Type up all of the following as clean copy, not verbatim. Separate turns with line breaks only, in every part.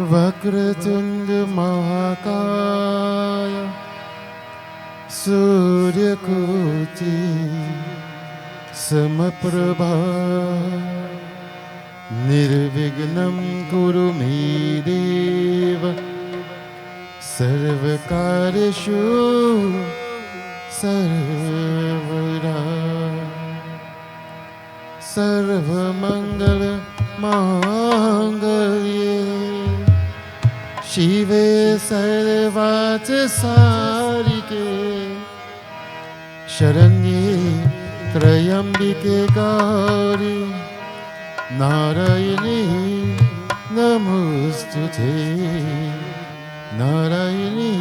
वक्रतुंड महाकाय सूर्यकोटि समप्रभा निर्विघ्नं कुरु मे देव सर्वकार्येषु सर्वदा सर्वमंगल मांगल्ये शिवे सर्वार्थ साधिके शरण्ये त्र्यंबिके गौरी नारायणी नमोस्तुते नारायणी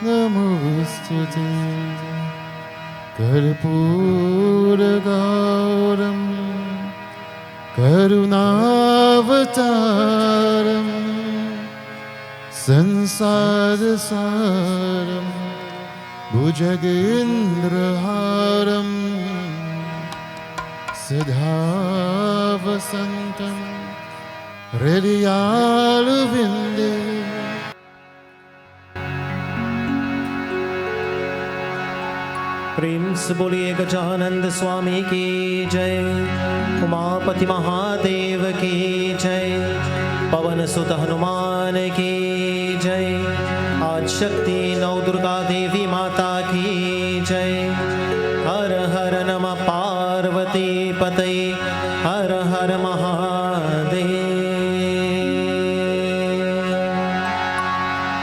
नमोस्तुते कर्पूरगौरं करुणावतारं संसारसारं भुजगेन्द्रहारं सदा वसन्तं हृदयारविन्दे
प्रेम से बोलिए गजानंद स्वामी की जय, उमापति महादेव की जय, पवन सुत हनुमान की जय। आज शक्ति नौ दुर्गा देवी माता की जय। हर हर नमः पार्वती पते, हर हर महादेव।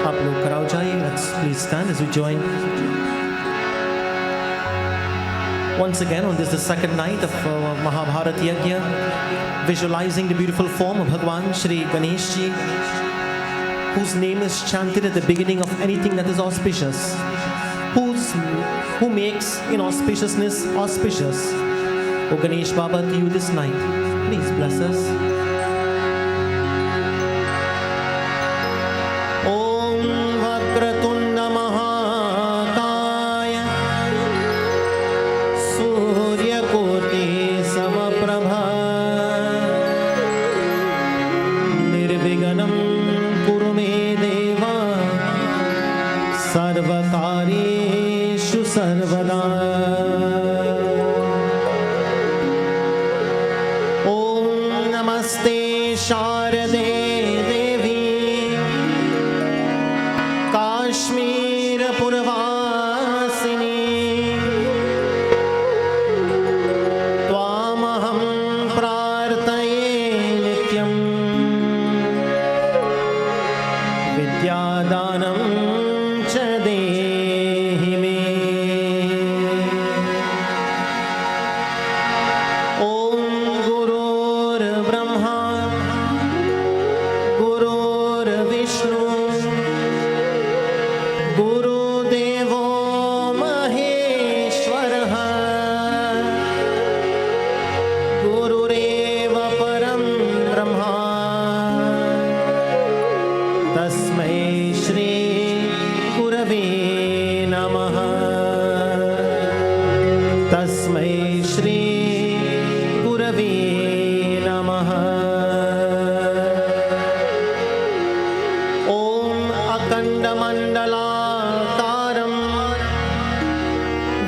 आप लोग खड़े हो जाइए। Let's please stand as we join. Once again, on this the second night of Mahabharata Yagna, visualizing the beautiful form of Bhagwan Shri Ganesh Ji, whose name is chanted at the beginning of anything that is auspicious, who makes inauspiciousness auspicious. O Ganesh Baba, to you this night, please bless us. Om Vakratunda Mahakaya Suryakoti Samaprabha Nirviganam Kuru Me Deva Sarvakareshu Sarvada. Om Namaste Sharade Devi Kashmir Purvasini Tvamaham Prarthaye Nityam Vidyadanam Cha Dehi Me. Om Gurur Brahma Gurur Vishnu Guru Devo Maheshwaraha Gurureva Param Brahma Tasmai Shri Gurave Namaha. Tasmai Shri Gurave Namaha. Om Akanda Mandalakaram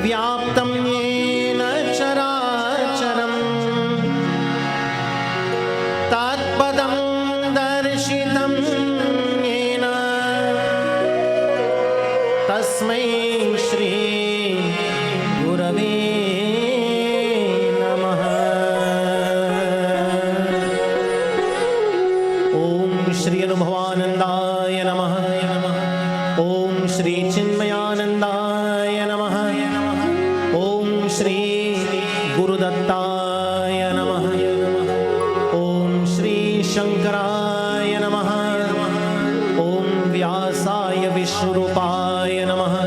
Vyaptam Yena Characharam Tatpadam Darshitam Yena Tasmai Shri Gurave Namaha. Om Shri Anubhavanandaya Namaha. Om Shri Chinmayanandaya Namaha. Om Shri Gurudattaya Namaha. Om Shri Shankaraya Namaha. Om Vyasaya Vishrupaya Namaha.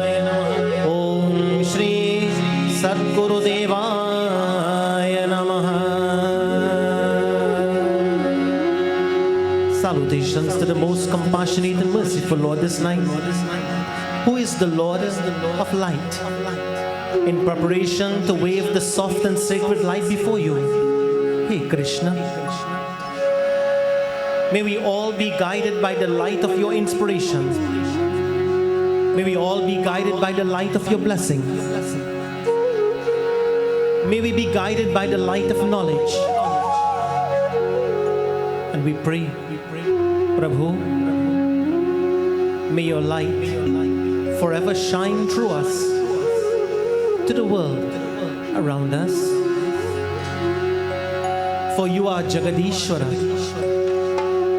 Om Shri Sadgurudevaya Namaha. Salutations to the most compassionate and merciful Lord this night, who is the Lord of light. In preparation to wave the soft and sacred light before you, hey Krishna, May we all be guided by the light of your inspiration. May we all be guided by the light of your blessing. May we be guided by the light of knowledge. And we pray, Prabhu, may your light forever shine through us to the world around us. For you are Jagadishwara.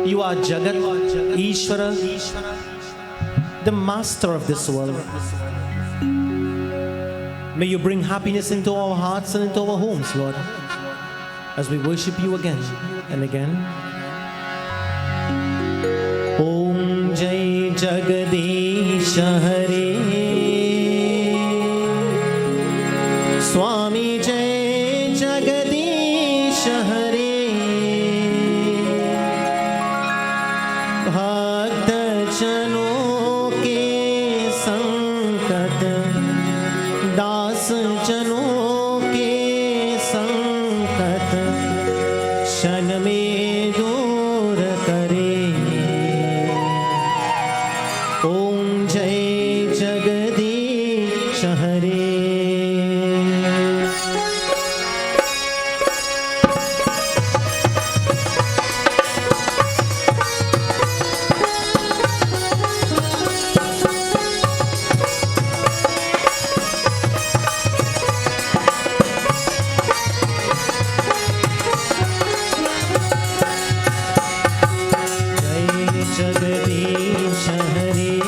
You are Jagat Ishwara, the master of this world. May you bring happiness into our hearts and into our homes, Lord, as we worship you again and again. Om Jai Jagadish Hare, Swami Jai Jagadish Hare, Bhakta Jano ke sankat, Das Jano ke sankat, Shan mein dur kare. Om Jai Jagadish Hare. Jagadish Hare,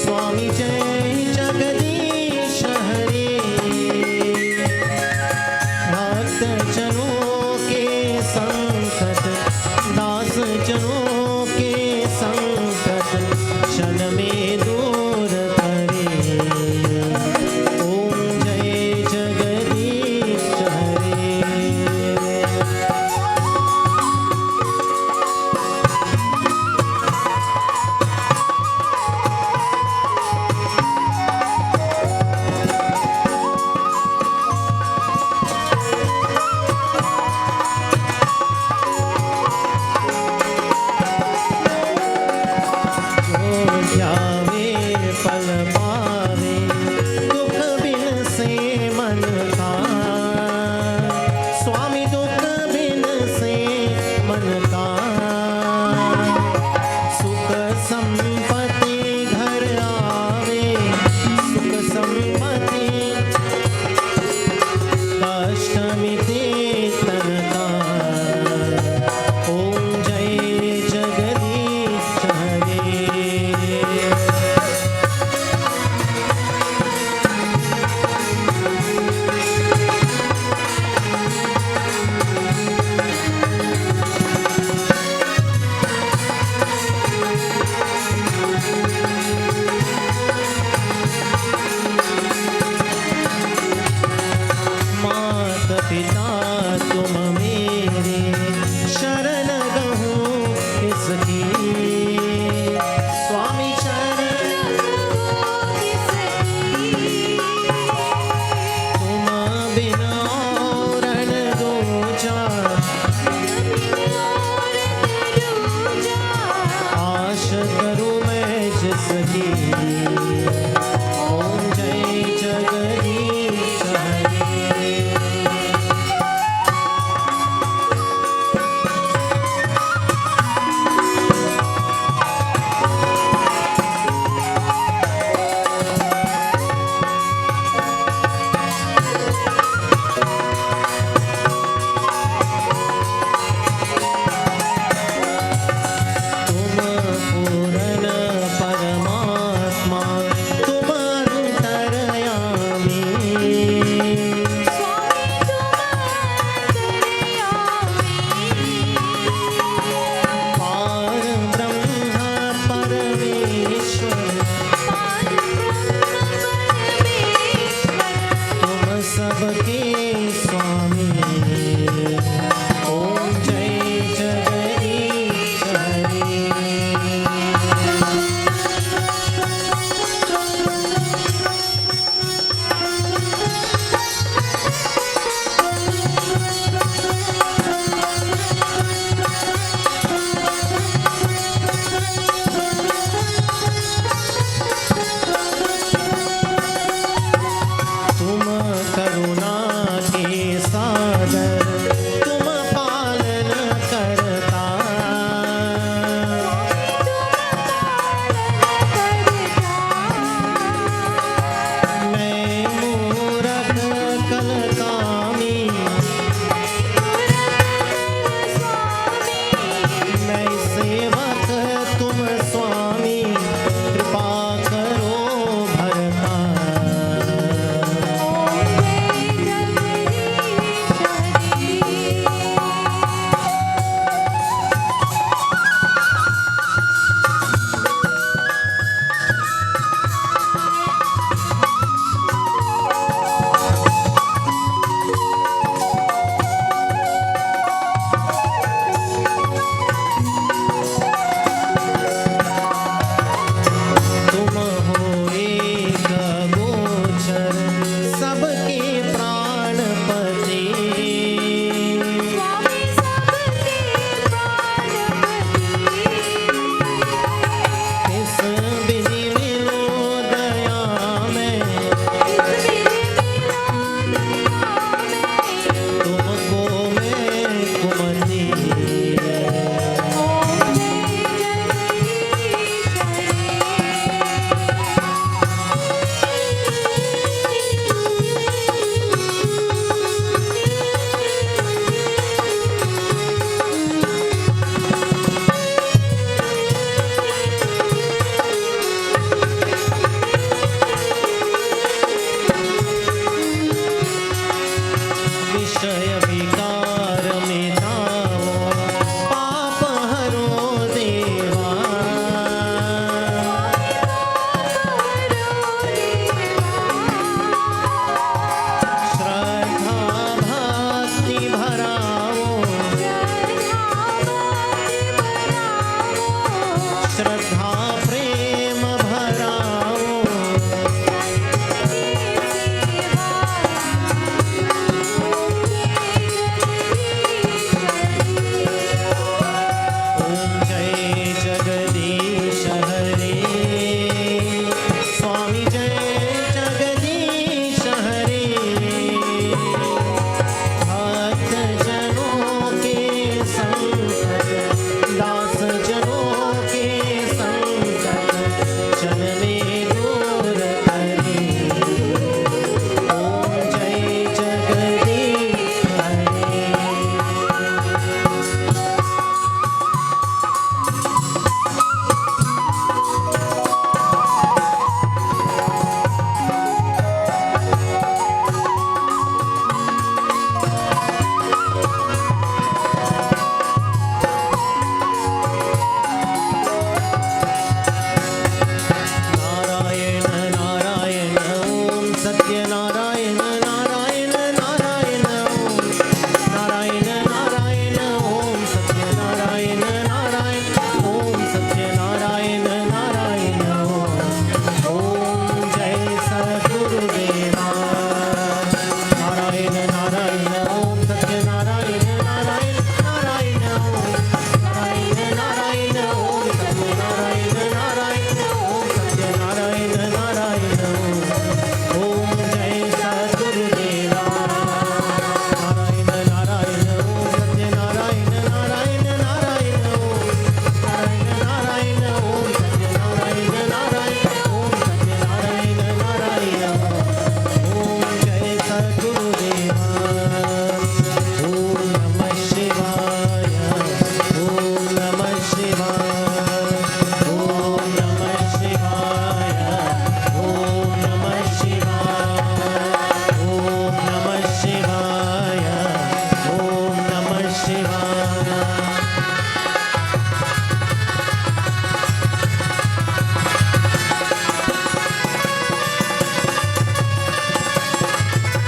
Swami Jai Jagadish Hare, Bhakta Jano ke sankat, Das Jano ke sankat, Shan mein dur kare. Om Jai Jagadish Hare. विषय विकार मिटावो पाप हरो देवा श्रद्धा भक्ति भरावो श्रद्धा प्रेम भरावो ओम जय जगदीश हरे स्वामी जय जगदीश हरे भक्त जनों के संकट दास जनों के संकट जन में दूर करे ओम जय जगदीश हरे नारायण नारायण ओम सत्यनारायण नारायण नारायण ओम नारायण नारायण ओम सत्यनारायण नारायण ओम सत्यनारायण नारायण ओम जय सद्गुरुदेवा नारायण नारायण ओम सत्यनारायण नारायण नारायण ओम नारायण नारायण ओम सत्यनारायण नारायण ओम सत्यनारायण नारायण ओम जय सद्गुरुदेवा नारायण नारायण ओम सत्यनारायण नारायण नारायण ओम नारायण नारायण ओम सत्यनारायण नारायण ओम सत्यनारायण नारायण ओम जय सद्गुरुदेवा ओम नमः शिवाय ओम नमः शिवाय ओम नमः शिवाय ओम नमः शिवाय ओम नमः शिवाय ओम नमः शिवाय ओम नमः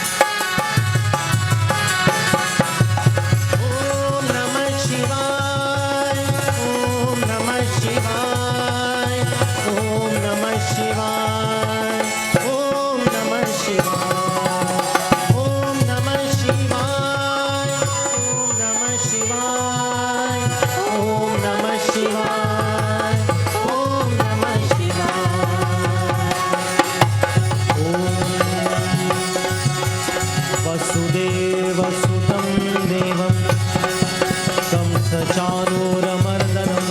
शिवाय ओम नमः शिवाय ओम नमः शिवाय ओम नमः शिवाय ओम नमः शिवाय ओम नमः शिवाय ओम नमः शिवाय ओम नमः शिवाय वसुदेवसुतं देवं कंसचाणूरमर्दनं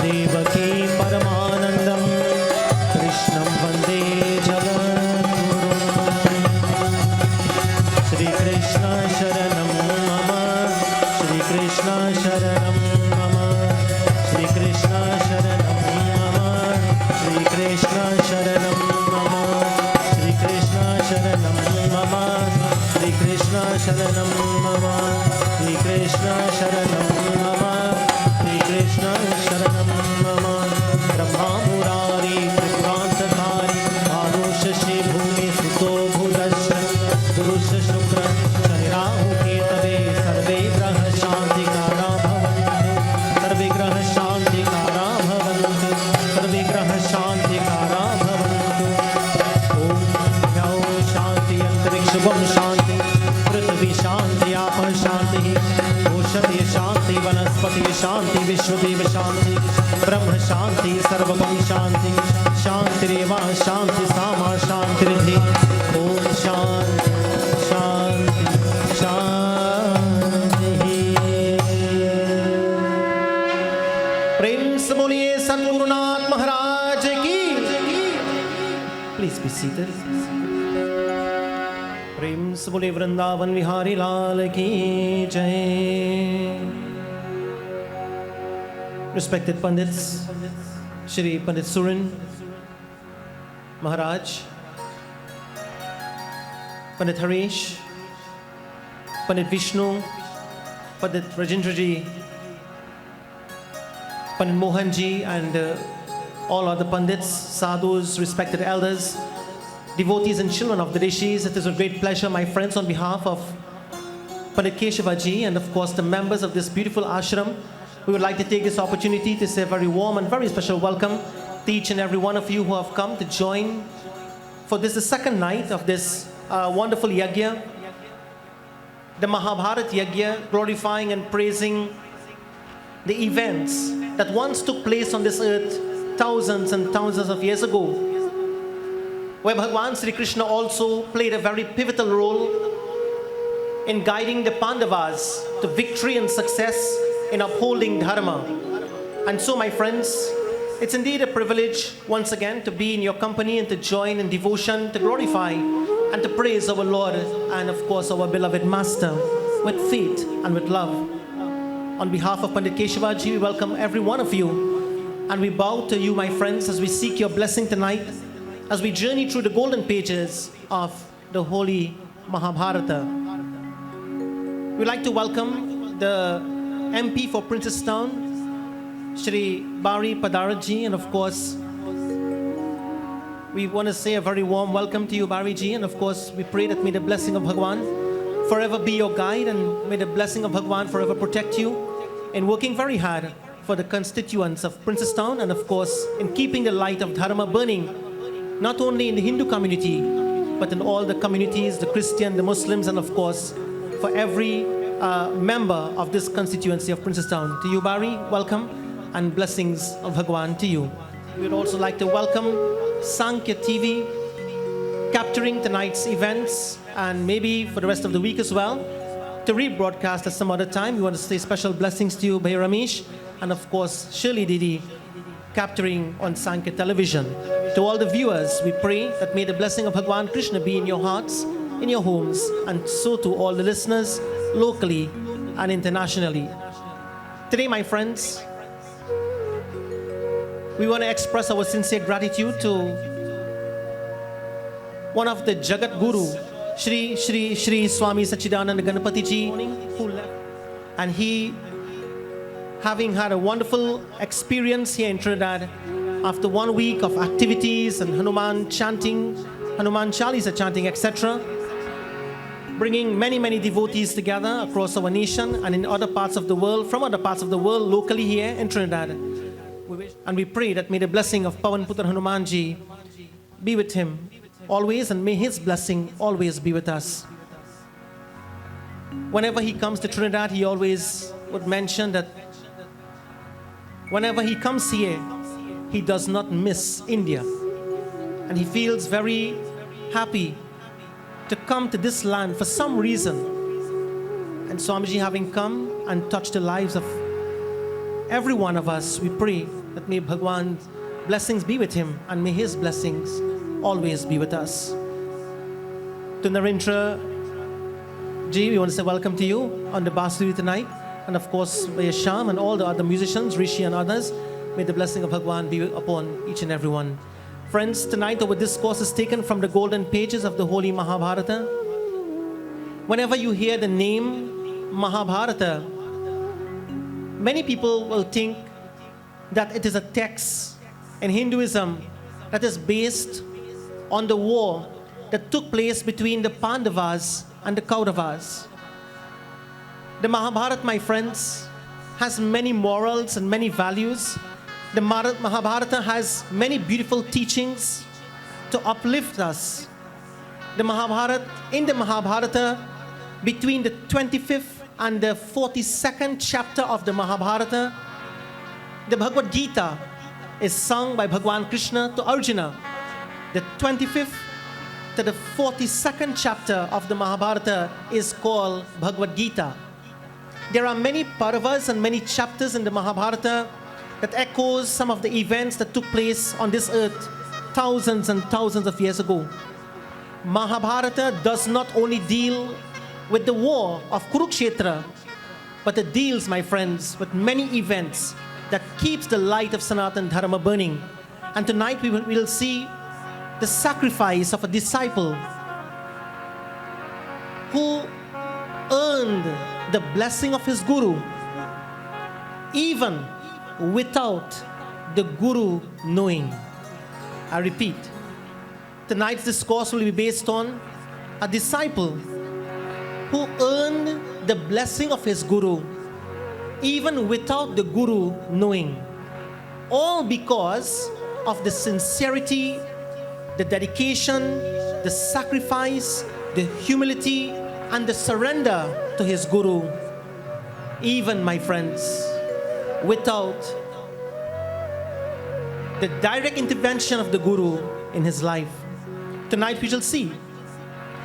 देवकी परमानन्दं कृष्णं वन्दे जगद्गुरुं श्रीकृष्ण शरणं मम श्रीकृष्ण शरणं मम श्रीकृष्ण शरणं मम श्रीकृष्ण शरणं मम श्रीकृष्ण शरणं मम श्रीकृष्ण शरणं मम श्रीकृष्ण शरणं मम श्रीकृष्ण शरणं मम ब्रह्मा मुरारी त्रिपुरान्तकारी आरुष श्रीभूमि सुतो भूतश्च पुरुष शुक्र शनिराहु केतवे सर्वे ग्रह शान्तिकारा भवन्तु सर्वे ग्रह शान्तिकारा भवन्तु सर्वे ग्रह शान्तिकारा भवन्तु ॐ द्यौ शान्ति अन्तरिक्षं शान्ति पृथ्वी शान्ति आपः शान्तिः औषधि शान्ति वनस्पति शान्ति विश्वदेव शान्ति ब्रह्म शान्ति सर्वगं शान्ति शान्तिरेव शान्ति सामा शान्तिरिति ॐ शान्ति शान्ति शान्तिः प्रेम से बोलिए सद्गुरुनाथ महाराज की प्लीज बी सीटेड प्रेम से बोले वृंदावन विहारी लाल की जय respected Pandits, Shri Pandit Surin Maharaj, Pandit Harish, Pandit Vishnu, Pandit Rajendraji, Pandit Mohanji, and all other Pandits, sadhus, respected elders, devotees and children of the Rishis. It is a great pleasure, my friends, on behalf of Pandit Keshava Ji and of course the members of this beautiful ashram, we would like to take this opportunity to say a very warm and very special welcome to each and every one of you who have come to join for this, the second night of this wonderful Yagna, the Mahabharata Yagna, glorifying and praising the events that once took place on this earth thousands and thousands of years ago, where Bhagavan Sri Krishna also played a very pivotal role in guiding the Pandavas to victory and success in upholding Dharma. And so, my friends, it's indeed a privilege once again to be in your company and to join in devotion, to glorify and to praise our Lord and of course our beloved Master with faith and with love. On behalf of Pandit Keshava Ji, we welcome every one of you and we bow to you, my friends, as we seek your blessing tonight, as we journey through the golden pages of the holy Mahabharata. We'd like to welcome the MP for Princestown, Shri Bari Padaraji, and of course, we want to say a very warm welcome to you, Bari Ji, and of course, we pray that may the blessing of Bhagwan forever be your guide, and may the blessing of Bhagwan forever protect you in working very hard for the constituents of Princestown, and of course, in keeping the light of Dharma burning, not only in the Hindu community, but in all the communities, the Christian, the Muslims, and of course, for every member of this constituency of Princestown. To you, Bari, welcome and blessings of Bhagwan to you. We would also like to welcome Sankhya TV, capturing tonight's events and maybe for the rest of the week as well, to rebroadcast at some other time. We want to say special blessings to you, Bhai Ramesh, and of course, Shirley Didi, capturing on Sankhya Television. To all the viewers, we pray that may the blessing of Bhagwan Krishna be in your hearts, in your homes, and so to all the listeners, locally and internationally. Today, my friends, we want to express our sincere gratitude to one of the Jagat Guru, Shri Swami Sachidananda Ganapati Ji, who left, and he, having had a wonderful experience here in Trinidad, after 1 week of activities and Hanuman chanting, Hanuman Chalisa chanting, etc., bringing many devotees together across our nation and in other parts of the world, from other parts of the world, locally here in Trinidad. And we pray that may the blessing of Pawan Putra Hanumanji be with him always, and may his blessing always be with us. Whenever he comes to Trinidad, he always would mention that whenever he comes here, he does not miss India. And he feels very happy to come to this land for some reason. And Swamiji, having come and touched the lives of every one of us, we pray that may Bhagwan's blessings be with him and may his blessings always be with us. To Narendra Ji, we want to say welcome to you on the Basuri tonight. And of course, Sham and all the other musicians, Rishi and others, may the blessing of Bhagwan be upon each and every one. Friends, tonight our discourse is taken from the golden pages of the holy Mahabharata. Whenever you hear the name Mahabharata, many people will think that it is a text in Hinduism that is based on the war that took place between the Pandavas and the Kauravas. The Mahabharata, my friends, has many morals and many values. The Mahabharata has many beautiful teachings to uplift us. In the Mahabharata, between the 25th and the 42nd chapter of the Mahabharata, the Bhagavad Gita is sung by Bhagwan Krishna to Arjuna. The 25th to the 42nd chapter of the Mahabharata is called Bhagavad Gita. There are many paravas and many chapters in the Mahabharata that echoes some of the events that took place on this earth thousands and thousands of years ago. Mahabharata does not only deal with the war of Kurukshetra, but it deals, my friends, with many events that keeps the light of Sanatan Dharma burning. And tonight we will see the sacrifice of a disciple who earned the blessing of his guru even without the guru knowing. I repeat, tonight's discourse will be based on a disciple who earned the blessing of his guru even without the guru knowing. All because of the sincerity, the dedication, the sacrifice, the humility, and the surrender to his guru. Even, my friends, without the direct intervention of the guru in his life. Tonight we shall see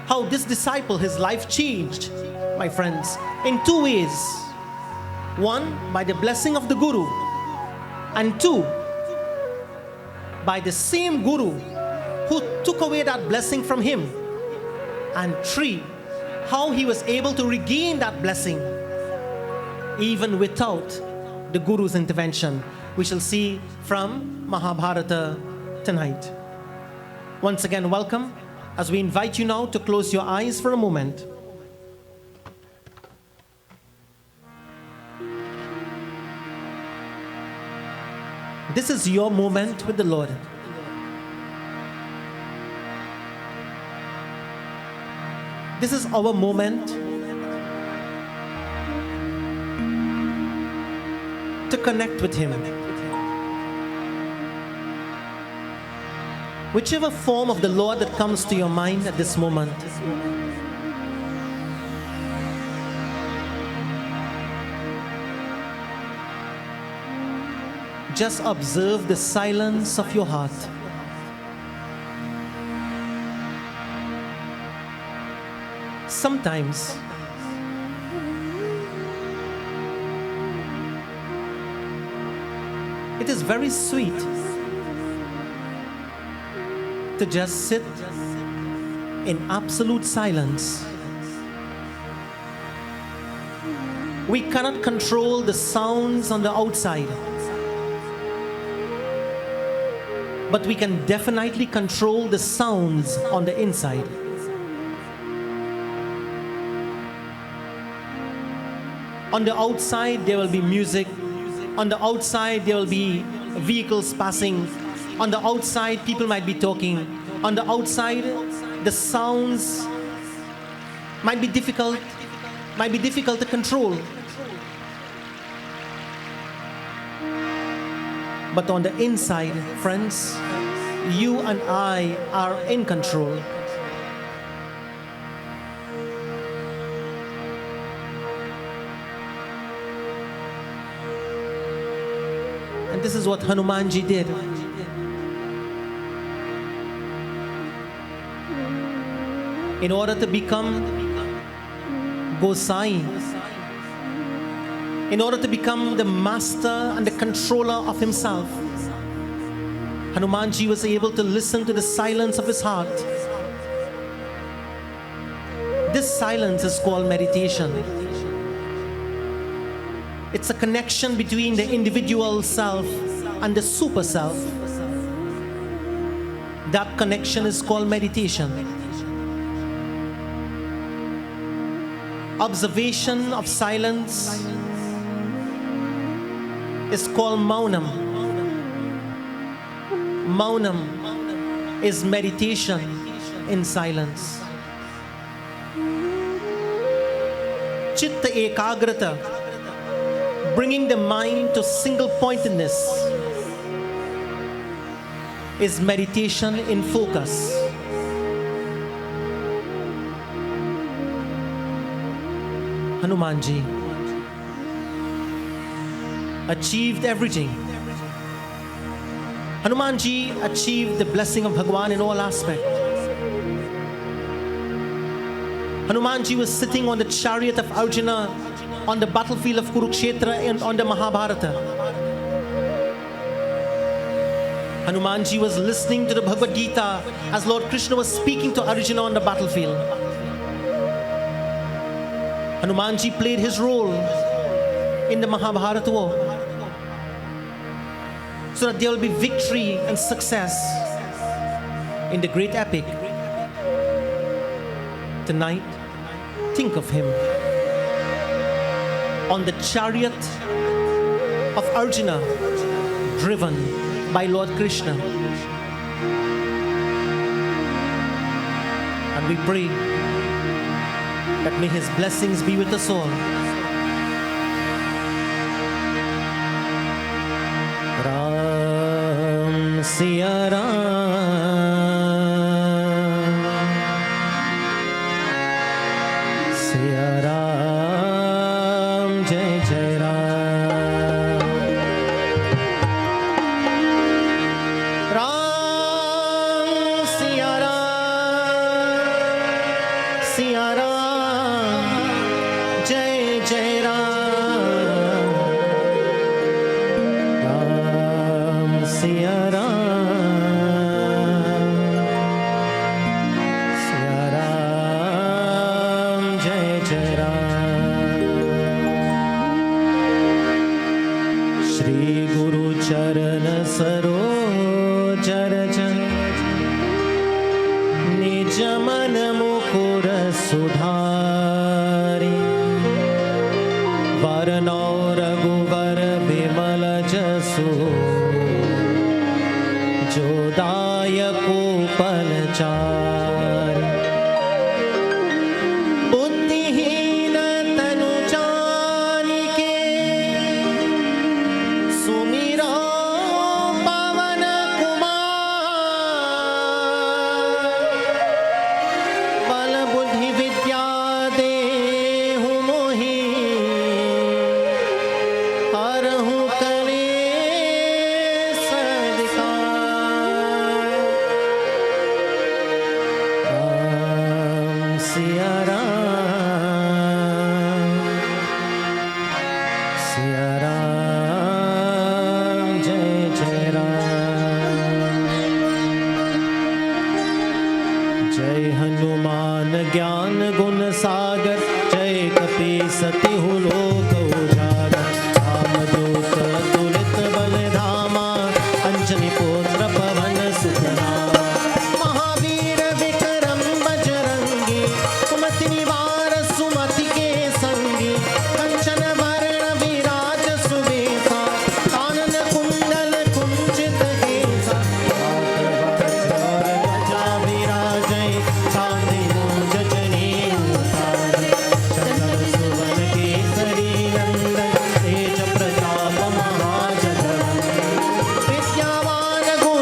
how this disciple, his life changed, my friends, in two ways. One, by the blessing of the guru, and two, by the same guru who took away that blessing from him, and three, how he was able to regain that blessing even without the guru's intervention. We shall see from Mahabharata tonight. Once again, welcome, as we invite you now to close your eyes for a moment. This is your moment with the Lord. This is our moment to connect with Him. Whichever form of the Lord that comes to your mind at this moment, just observe the silence of your heart. Sometimes it is very sweet to just sit in absolute silence. We cannot control the sounds on the outside, but we can definitely control the sounds on the inside. On the outside, there will be music. On the outside, there will be vehicles passing. On the outside, people might be talking. On the outside, the sounds might be difficult to control. But on the inside, friends, you and I are in control. And this is what Hanumanji did. In order to become Gosai, in order to become the master and the controller of himself, Hanumanji was able to listen to the silence of his heart. This silence is called meditation. It's a connection between the individual self and the super self. That connection is called meditation. Observation of silence is called Maunam. Maunam is meditation in silence. Chitta Ekagrata, bringing the mind to single pointedness, is meditation in focus. Hanumanji achieved everything. Hanumanji achieved the blessing of Bhagwan in all aspects. Hanumanji was sitting on the chariot of Arjuna on the battlefield of Kurukshetra and on the Mahabharata. Hanumanji was listening to the Bhagavad Gita as Lord Krishna was speaking to Arjuna on the battlefield. Hanumanji played his role in the Mahabharata war. so that there will be victory and success in the great epic. Tonight, think of him on the chariot of Arjuna, driven by Lord Krishna. And we pray that may his blessings be with us all. Ram Siya Ram, Siya Ram, Jai Jai Ram. Ram Siya Ram, Siya Ram, Jai Jai Ram. Ram Siya Ram, Siya Ram, Jai Jai Ram. Shri Guru Charan Saroj Raj, Nij Man Mukur Sudhari, Varno Raghuvar Vimal Jasu, Jodayako Palachari. बुद्धिहीन तनु जानिके, सुमिरो पवन कुमार। बल बुद्धि विद्या देहु मोहि, हरहु कलेश विकार। Ram Siya Ram, Siya Ram, Jai Jai Ram. Jai Hanuman Gyan Gun Sagar, Jai Kapi Satihu Lok Ujagar. Ram Dut Tulit Bal Dhama, Anjani Putra Pavan Sutnama. Mahavir Vikram Bajrangi, सुमति निवार सुमति के संगी। कंचन वर्ण विराज सुबेसा, कानन कुंडल कुंचित केसा। ध्वजा विराजै, कांधे मूंज जनेऊ साजै। चंद्र सुवन केसरी नंदन, तेज प्रताप महाजगवंदन। विद्यावान गुणी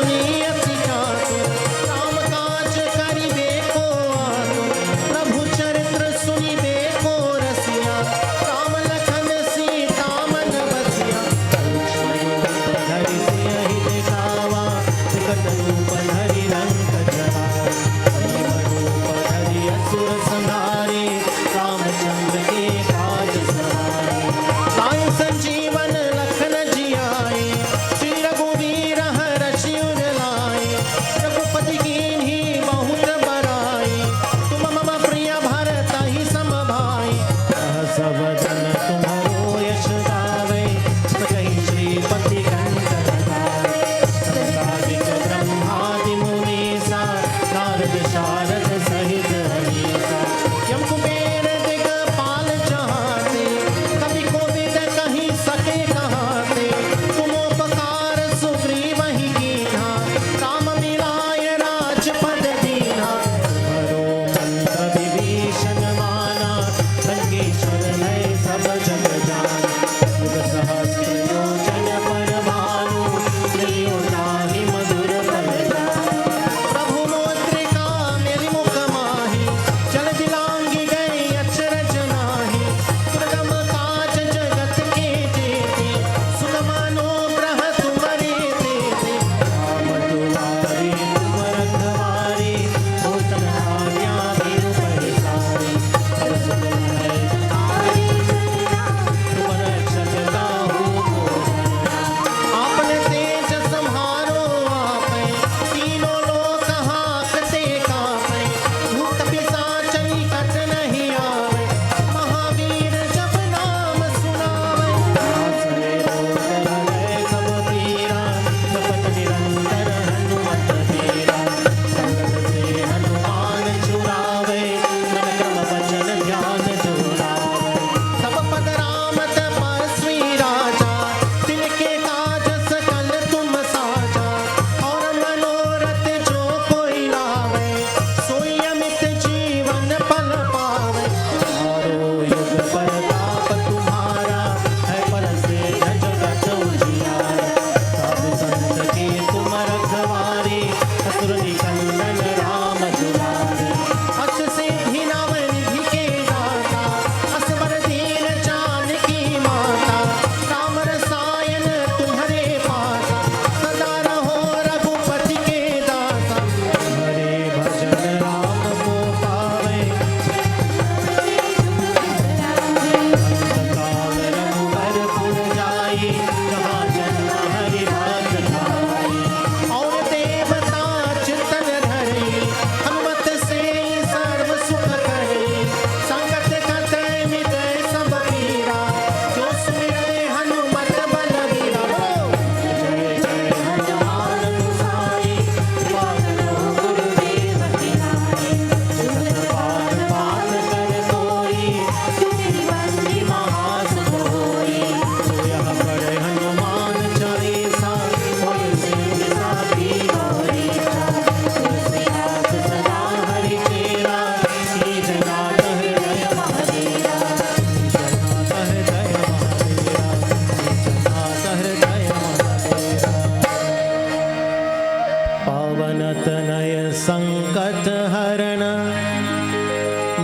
पावनतनय संकट हरण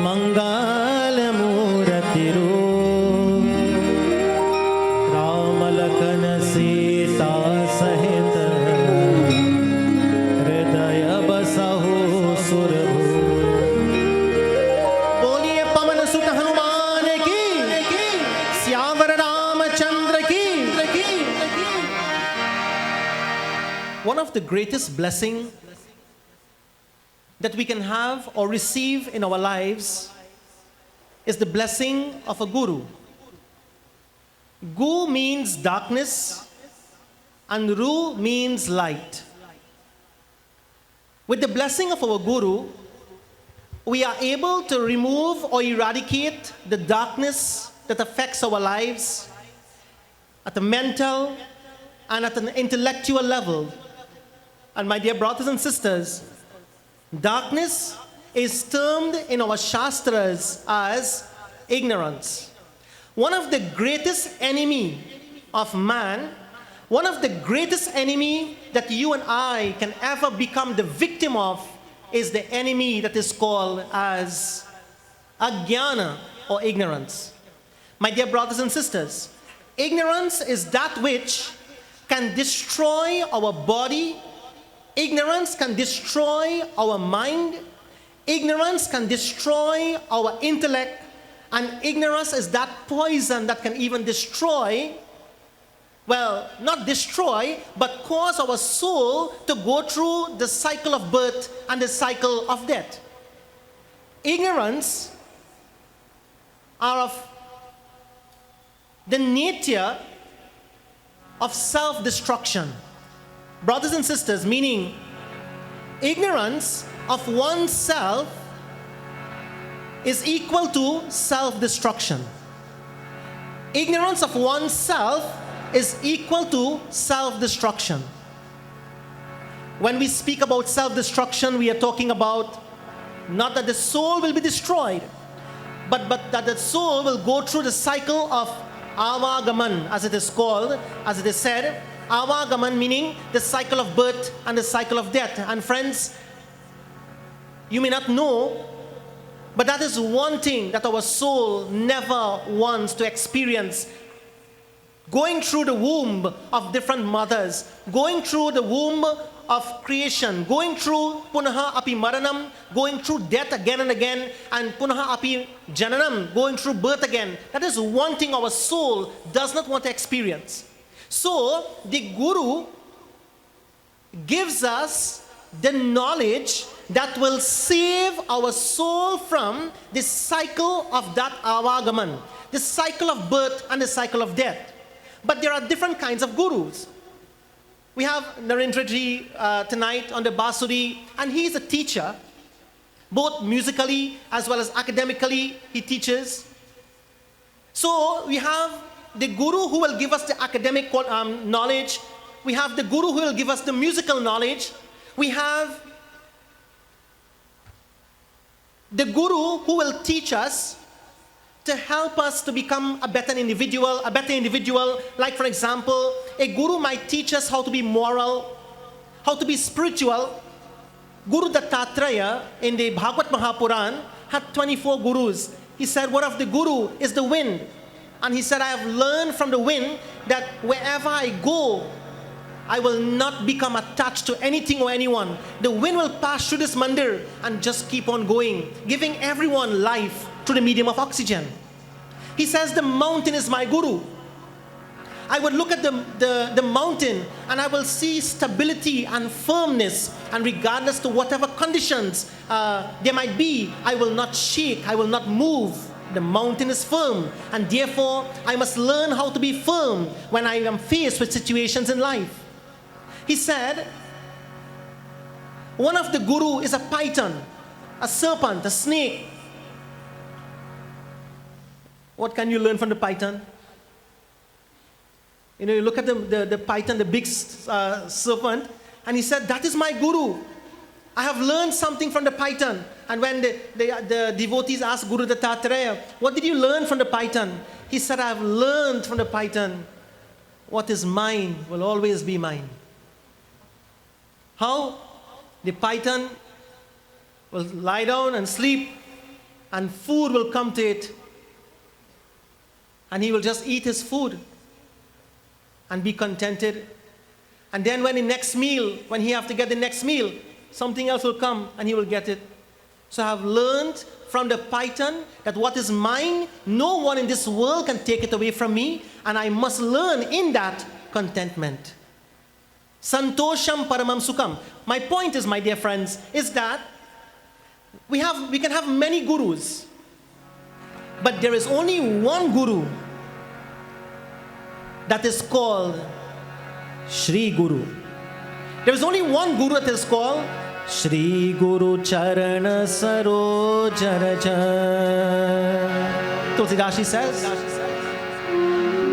मंगल मूर्ति रूप राम लखन सीता सहित हृदय बसहु सुरभूप। बोलिए पवन सुत हनुमान की, श्यावर रामचंद्र की। One of the greatest blessings that we can have or receive in our lives is the blessing of a guru. Gu means darkness and Ru means light. With the blessing of our guru, we are able to remove or eradicate the darkness that affects our lives at the mental and at an intellectual level. And my dear brothers and sisters, darkness is termed in our Shastras as ignorance. One of the greatest enemy of man, one of the greatest enemy that you and I can ever become the victim of is the enemy that is called as Yagna or ignorance. My dear brothers and sisters, ignorance is that which can destroy our body. Ignorance can destroy our mind. Ignorance can destroy our intellect. And ignorance is that poison that can even destroy, well, not destroy, but cause our soul to go through the cycle of birth and the cycle of death. Ignorance are of the nature of self-destruction. Brothers and sisters, meaning ignorance of oneself is equal to self-destruction. Ignorance of oneself is equal to self-destruction. When we speak about self-destruction, we are talking about not that the soul will be destroyed, but that the soul will go through the cycle of avagaman, as it is called, as it is said. Avagaman meaning the cycle of birth and the cycle of death. And friends, you may not know, but that is one thing that our soul never wants to experience. Going through the womb of different mothers, going through the womb of creation, going through punaha api maranam, going through death again and again, and punaha api jananam, going through birth again. That is one thing our soul does not want to experience. So, the Guru gives us the knowledge that will save our soul from the cycle of that avagaman, the cycle of birth and the cycle of death. But there are different kinds of gurus. We have Narendraji tonight on the Basuri, and he is a teacher, both musically as well as academically, he teaches. So, we have the guru who will give us the academic knowledge. We have the guru who will give us the musical knowledge. We have the guru who will teach us to help us to become a better individual. Like for example, a guru might teach us how to be moral, how to be spiritual. Guru Dattatreya in the Bhagavad Mahapuran had 24 gurus. He said one of the guru is the wind. And he said, I have learned from the wind that wherever I go, I will not become attached to anything or anyone. The wind will pass through this mandir and just keep on going, giving everyone life through the medium of oxygen. He says, the mountain is my guru. I would look at the mountain and I will see stability and firmness, and regardless to whatever conditions there might be, I will not shake, I will not move. The mountain is firm, and therefore I must learn how to be firm when I am faced with situations in life. He said, one of the guru is a python, a serpent, a snake. What can you learn from the python? You know, you look at the python, the big serpent, and he said, that is my guru. I have learned something from the python. And when the devotees asked Guru Dattatreya, what did you learn from the python? He said, I have learned from the python, what is mine will always be mine. How? The python will lie down and sleep, and food will come to it, and he will just eat his food and be contented. And then when he have to get the next meal, something else will come and he will get it. So I have learned from the python that what is mine, no one in this world can take it away from me, and I must learn in that contentment. Santosham paramam sukham. My point is, my dear friends, is that we can have many gurus, but there is only one guru that is called Shri Guru. There is only one guru that is called Shri Guru Charana Saroj Raja. Tulsidashi says,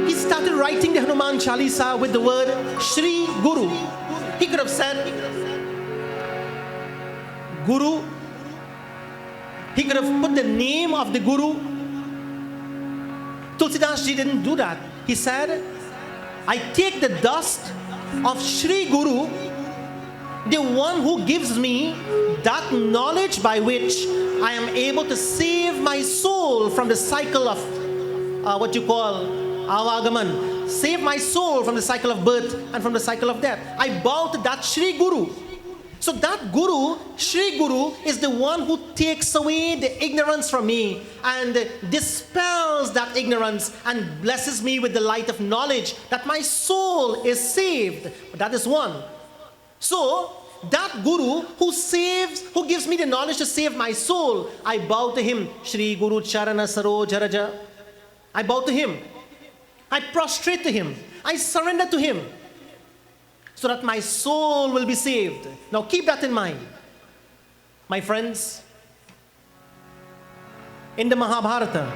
he started writing the Hanuman Chalisa with the word Shri Guru. He could have said Guru. He could have put the name of the Guru. Tulsidas Ji didn't do that. He said, I take the dust of Shri Guru, the one who gives me that knowledge by which I am able to save my soul from the cycle of what you call avagaman. Save my soul from the cycle of birth and from the cycle of death. I bow to that Shri Guru. So that Guru, Shri Guru, is the one who takes away the ignorance from me and dispels that ignorance and blesses me with the light of knowledge that my soul is saved. That is one. So that Guru who gives me the knowledge to save my soul, I bow to him. Shri Guru Charana Saroj Raja. I bow to him. I prostrate to him. I surrender to him, so that my soul will be saved. Now keep that in mind. My friends, in the Mahabharata,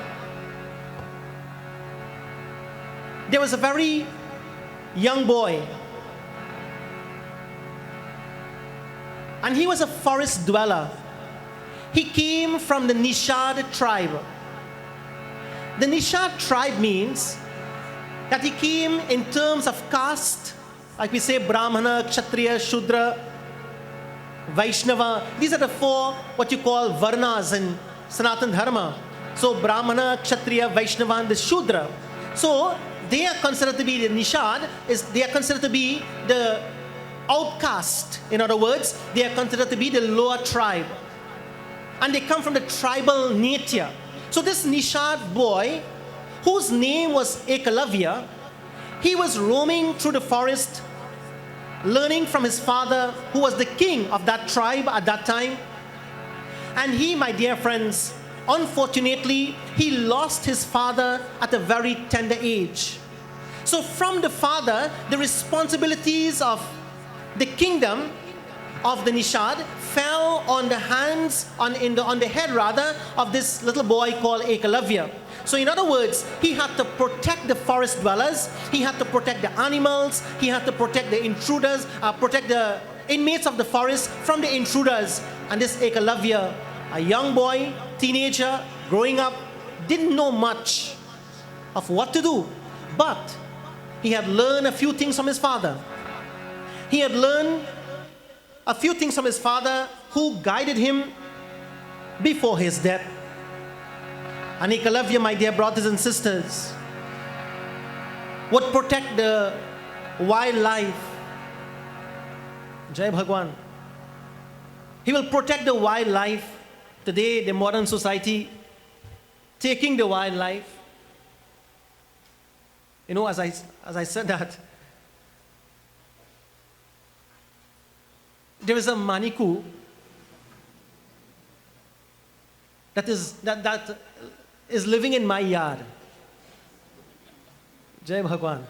there was a very young boy, and he was a forest dweller. He came from the Nishad tribe. The Nishad tribe means that he came in terms of caste. Like we say, Brahmana, Kshatriya, Shudra, Vaishnava. These are the four, what you call, Varnas in Sanatan Dharma. So Brahmana, Kshatriya, Vaishnava, and the Shudra. So they are considered to be the Nishad, they are considered to be the outcast. In other words, they are considered to be the lower tribe. And they come from the tribal nature. So this Nishad boy, whose name was Ekalavya, he was roaming through the forest, learning from his father, who was the king of that tribe at that time. And he, my dear friends, unfortunately, he lost his father at a very tender age. So from the father, the responsibilities of the kingdom of the Nishad fell on the hands, on the head rather, of this little boy called Ekalavya. So in other words, he had to protect the forest dwellers, he had to protect the animals, he had to protect the intruders, protect the inmates of the forest from the intruders. And this Ekalavya, a young boy, teenager, growing up, didn't know much of what to do. But he had learned a few things from his father. He had learned a few things from his father, who guided him before his death. And Ekalavya, my dear brothers and sisters, would protect the wildlife. Jai Bhagwan. He will protect the wildlife. Today, the modern society, taking the wildlife. You know, as I said that, there is a maniku that is living in my yard. Jai Bhagwan.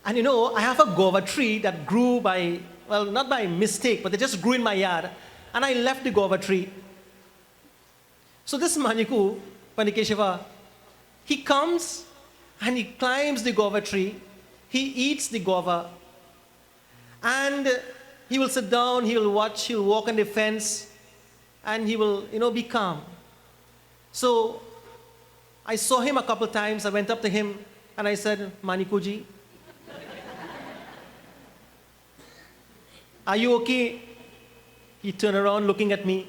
And you know, I have a guava tree that grew by, well, not by mistake, but it just grew in my yard. And I left the guava tree. So this Maniku, Panikeshava, he comes and he climbs the guava tree. He eats the guava. And he will sit down, he will watch, he will walk on the fence, and he will, be calm. So I saw him a couple times. I went up to him and I said, Manikuji, Are you okay? He turned around looking at me.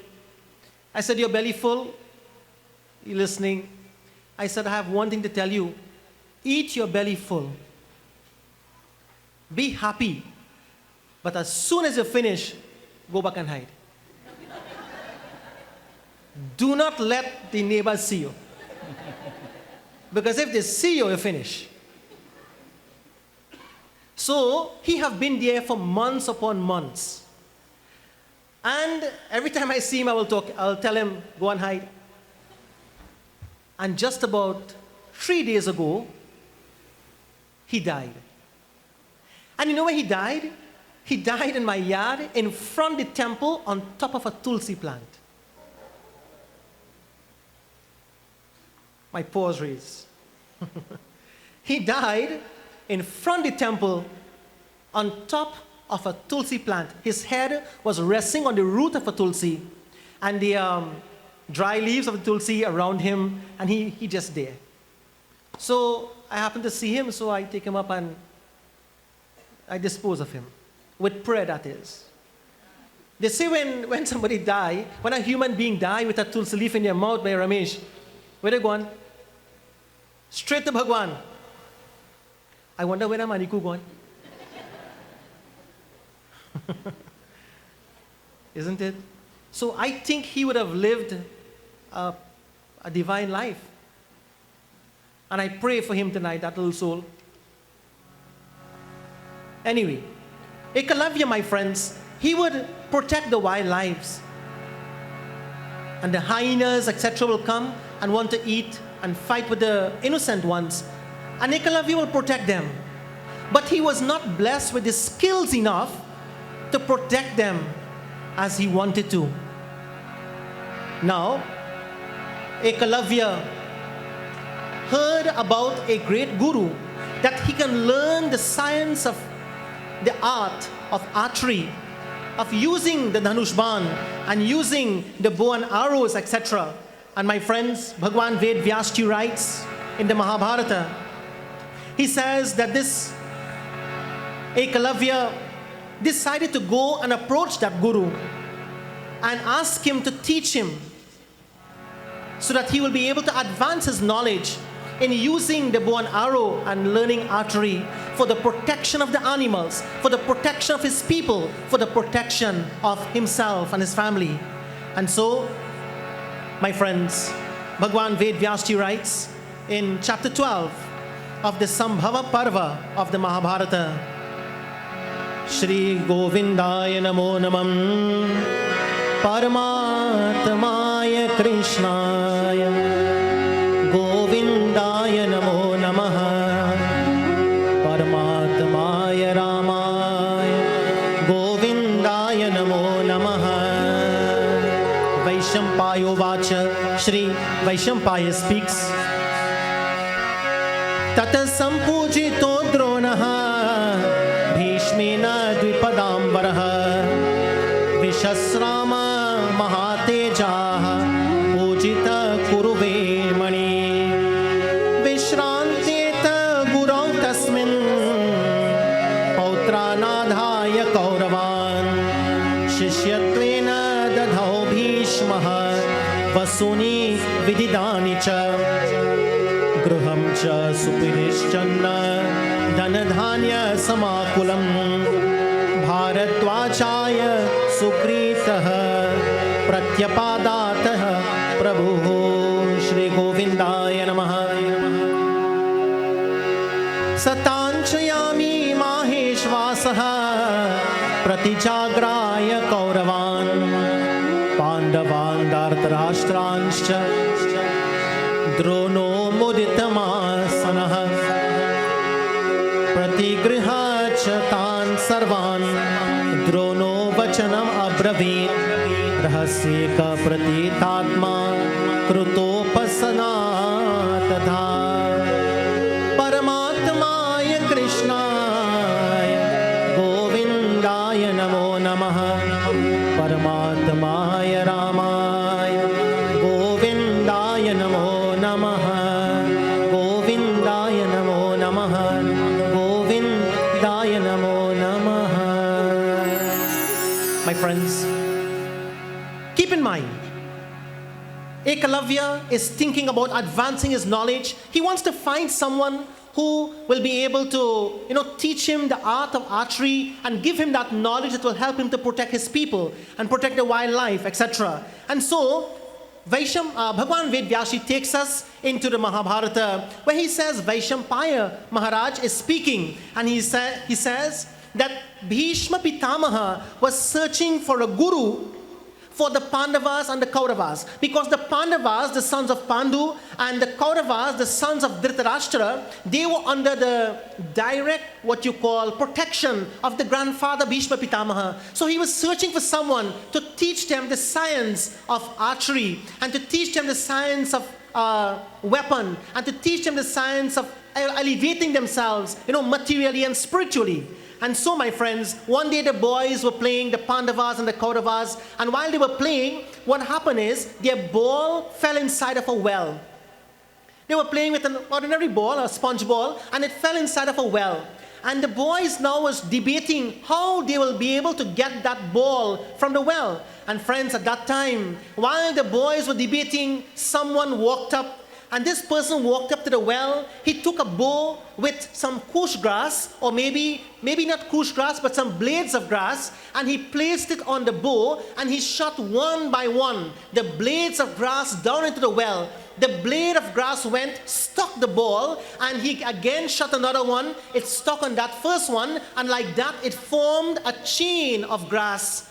I said, your belly full? You listening? I said, I have one thing to tell you. Eat your belly full. Be happy. But as soon as you finish, go back and hide. Do not let the neighbors see you. Because if they see you, you finish. So he have been there for months upon months. And every time I see him, I'll tell him, go and hide. And just about 3 days ago, he died. And you know where he died? He died in my yard, in front of the temple, on top of a tulsi plant. My paws raised. He died in front of the temple, on top of a tulsi plant. His head was resting on the root of a tulsi, and the dry leaves of the tulsi around him, and he just there. So I happened to see him, so I take him up and I dispose of him. With prayer, that is. They say when somebody die, when a human being die with a tulsi leaf in their mouth, by Ramesh, where they going? Straight to Bhagwan. I wonder where Maniku gone. Isn't it? So I think he would have lived a divine life. And I pray for him tonight, that little soul. Anyway, Ekalavya, my friends, he would protect the wildlife. And the hyenas, etc. will come and want to eat and fight with the innocent ones. And Ekalavya will protect them. But he was not blessed with the skills enough to protect them as he wanted to. Now, Ekalavya heard about a great guru, that he can learn the science of the art of archery, of using the dhanushban and using the bow and arrows, etc. And my friends, Bhagwan Ved Vyasji writes in the Mahabharata, he says that this Ekalavya decided to go and approach that guru and ask him to teach him, so that he will be able to advance his knowledge in using the bow and arrow and learning archery for the protection of the animals, for the protection of his people, for the protection of himself and his family. And so, my friends, Bhagwan Ved Vyasji writes in chapter 12 of the Sambhava Parva of the Mahabharata, Shri Govindaya Namo Namam Paramatmaya Krishnaya Govindaya Namo Namaha Paramatmaya Ramaya Govindaya Namo Namaha. Vaishampayo Vacha, Shri Vaishampaya speaks. Tata Sampujito Dronaha Bhishmena Dvipadambaraha Vishasrama Mahatejaha Pujita Kuruve Mani Vishranteta Gurau Tasmin Pautranadhaya Kauravan Shishyatvena Dadhau Bhishmaha Vasuni Vididani Cha Gruham Cha Supinishchanna Dhanadhanya Samakulam Bharatwachaya Sukritah Pratyapadatah Prabhu Shri Govindaya Namaha. Satanchayami Maheshvasaha Pratijagraya Kauravan Pandavan Dhartarashtranscha Drono Muditamasanaha Pratigriha Chatan Sarvan Drono Vachanam Abravit Rahasika Pratitatma Krutopasana Tadha Paramatmaya Krishnaya Govindaya Namo Namaha Paramatmaya Ramaya Govindaya Namo Namaha Govindaya Namo Namaha Govindaya Namo Namaha. My friends, keep in mind, Ekalavya is thinking about advancing his knowledge. He wants to find someone who will be able to, teach him the art of archery and give him that knowledge that will help him to protect his people and protect the wildlife, etc. And so, Bhagwan Vedvyashi takes us into the Mahabharata, where he says Vaishampaya Maharaj is speaking, and he says that Bhishma Pitamaha was searching for a guru for the Pandavas and the Kauravas, because the Pandavas, the sons of Pandu, and the Kauravas, the sons of Dhritarashtra, they were under the direct, protection of the grandfather Bhishma Pitamaha. So he was searching for someone to teach them the science of archery, and to teach them the science of weapon, and to teach them the science of elevating themselves, materially and spiritually. And so, my friends, one day the boys were playing, the Pandavas and the Kauravas, and while they were playing, what happened is their ball fell inside of a well. They were playing with an ordinary ball, a sponge ball, and it fell inside of a well. And the boys now was debating how they will be able to get that ball from the well. And friends, at that time, while the boys were debating, someone walked up. And this person walked up to the well. He took a bow with some kush grass, or maybe not kush grass, but some blades of grass, and he placed it on the bow, and he shot one by one the blades of grass down into the well. The blade of grass went, stuck the ball, and he again shot another one. It stuck on that first one, and like that, it formed a chain of grass.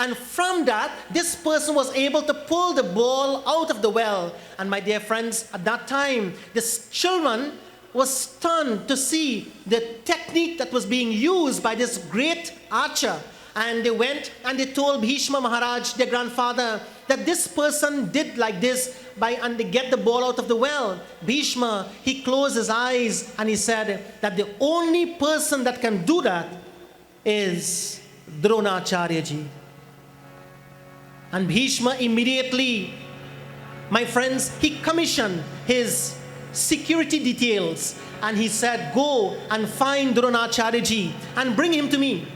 And from that, this person was able to pull the ball out of the well. And my dear friends, at that time, this children was stunned to see the technique that was being used by this great archer. And they went and they told Bhishma Maharaj, their grandfather, that this person did like this and they get the ball out of the well. Bhishma, he closed his eyes and he said that the only person that can do that is Dronacharya ji. And Bhishma immediately, my friends, he commissioned his security details and he said, go and find Dronacharya ji and bring him to me.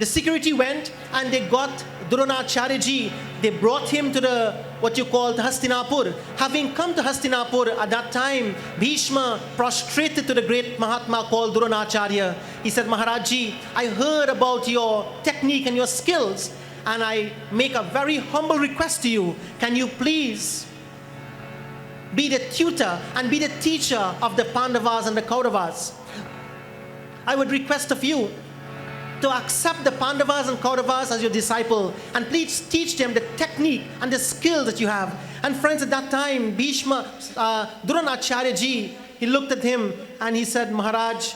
The security went and they got Dronacharya ji. They brought him to the Hastinapur. Having come to Hastinapur at that time, Bhishma prostrated to the great Mahatma called Dronacharya. He said, Maharaj ji, I heard about your technique and your skills, and I make a very humble request to you. Can you please be the tutor and be the teacher of the Pandavas and the Kauravas? I would request of you to accept the Pandavas and Kauravas as your disciple, and please teach them the technique and the skill that you have. And friends, at that time, Dronacharya ji, he looked at him and he said, Maharaj,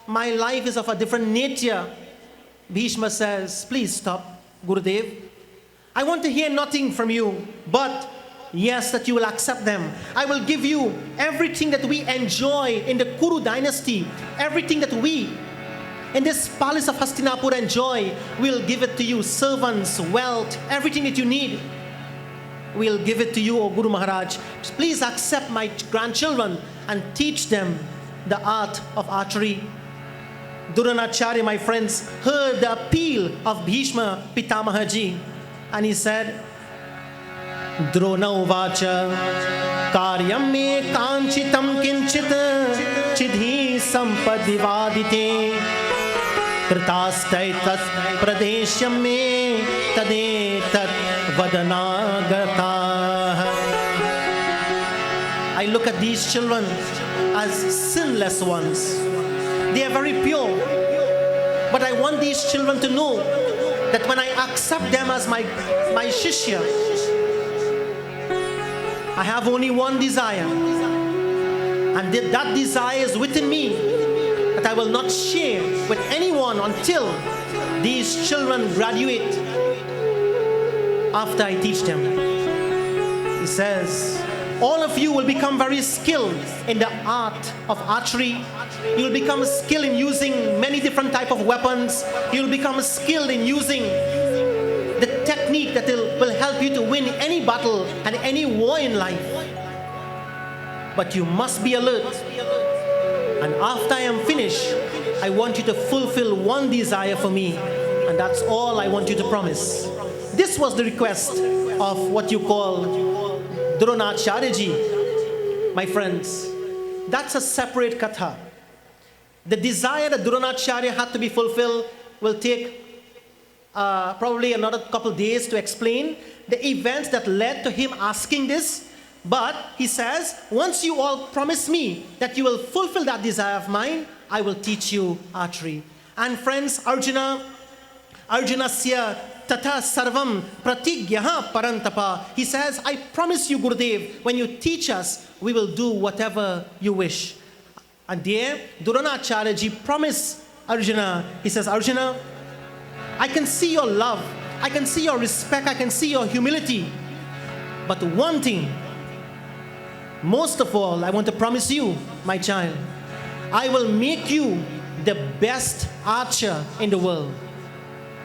my life is of a different nature. Bhishma says, please stop, Gurudev. I want to hear nothing from you, but yes, that you will accept them. I will give you everything that we enjoy in the Kuru dynasty, everything that we in this palace of Hastinapur enjoy, we'll give it to you. Servants, wealth, everything that you need, we'll give it to you, O Guru Maharaj. Please accept my grandchildren and teach them the art of archery. Dronacharya, my friends, heard the appeal of Bhishma Pitamahaji, and he said, Drona uvacha karyam me kanchitam kinchit chidhi sampadivadite kritasthaitas pradeshyam me tadetat vadanagata. I look at these children as sinless ones. They are very pure. But I want these children to know that when I accept them as my shishya, I have only one desire. And that desire is within me, that I will not share with anyone until these children graduate after I teach them. He says, all of you will become very skilled in the art of archery. You will become skilled in using many different types of weapons. You will become skilled in using the technique that will help you to win any battle and any war in life. But you must be alert. And after I am finished, I want you to fulfill one desire for me. And that's all I want you to promise. This was the request of what you call Dronacharya ji, my friends. That's a separate katha. The desire that Dronacharya had to be fulfilled will take probably another couple days to explain the events that led to him asking this. But he says, once you all promise me that you will fulfill that desire of mine, I will teach you archery. And friends, Arjunasya tata sarvam pratigyaha parantapa. He says, I promise you, Gurudev, when you teach us, we will do whatever you wish. And there, Dronacharya ji promised Arjuna, he says, Arjuna, I can see your love, I can see your respect, I can see your humility. But one thing, most of all, I want to promise you, my child, I will make you the best archer in the world.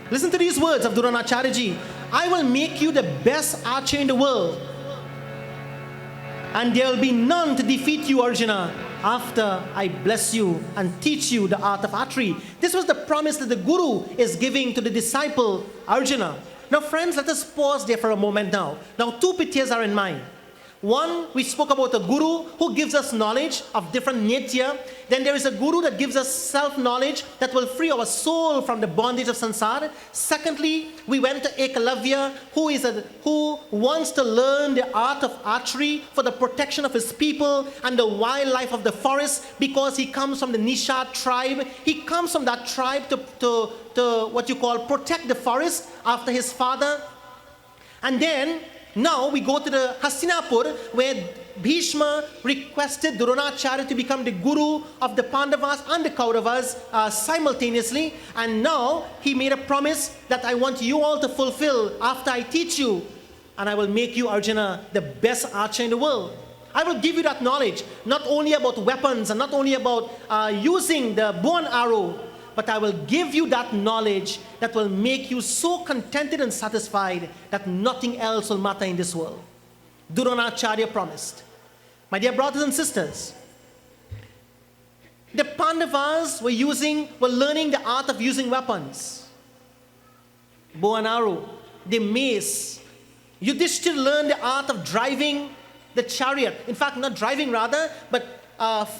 Listen to these words of Dronacharya ji. I will make you the best archer in the world. And there will be none to defeat you, Arjuna, after I bless you and teach you the art of archery. This was the promise that the Guru is giving to the disciple Arjuna. Now friends, let us pause there for a moment now. Now two pictures are in mind. One, we spoke about a guru who gives us knowledge of different nitya. Then there is a guru that gives us self-knowledge that will free our soul from the bondage of samsara. Secondly, we went to Ekalavya, who wants to learn the art of archery for the protection of his people and the wildlife of the forest, because he comes from the Nisha tribe. He comes from that tribe to what you call protect the forest after his father. And then now we go to the Hastinapur, where Bhishma requested Dronacharya to become the guru of the Pandavas and the Kauravas simultaneously. And now he made a promise that I want you all to fulfill after I teach you. And I will make you, Arjuna, the best archer in the world. I will give you that knowledge, not only about weapons and not only about using the bow and arrow, but I will give you that knowledge that will make you so contented and satisfied that nothing else will matter in this world. Dronacharya promised. My dear brothers and sisters, the Pandavas were learning the art of using weapons. Bow and arrow, the mace. Yudhishthira learned the art of driving the chariot. In fact, not driving rather, but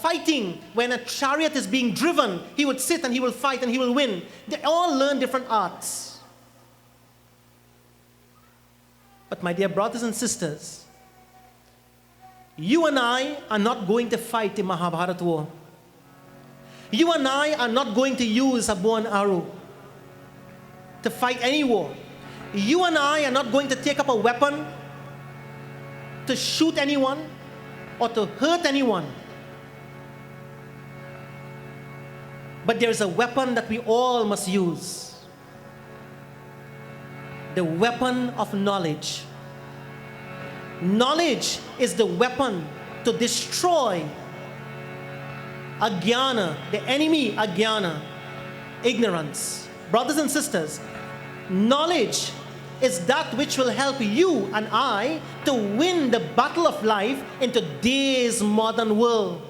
fighting. When a chariot is being driven, he would sit and he will fight and he will win. They all learn different arts. But my dear brothers and sisters, you and I are not going to fight the Mahabharata war. You and I are not going to use a bow and arrow to fight any war. You and I are not going to take up a weapon to shoot anyone or to hurt anyone. But there is a weapon that we all must use. The weapon of knowledge. Knowledge is the weapon to destroy Agyana, the enemy Agyana, ignorance. Brothers and sisters, knowledge is that which will help you and I to win the battle of life in today's modern world.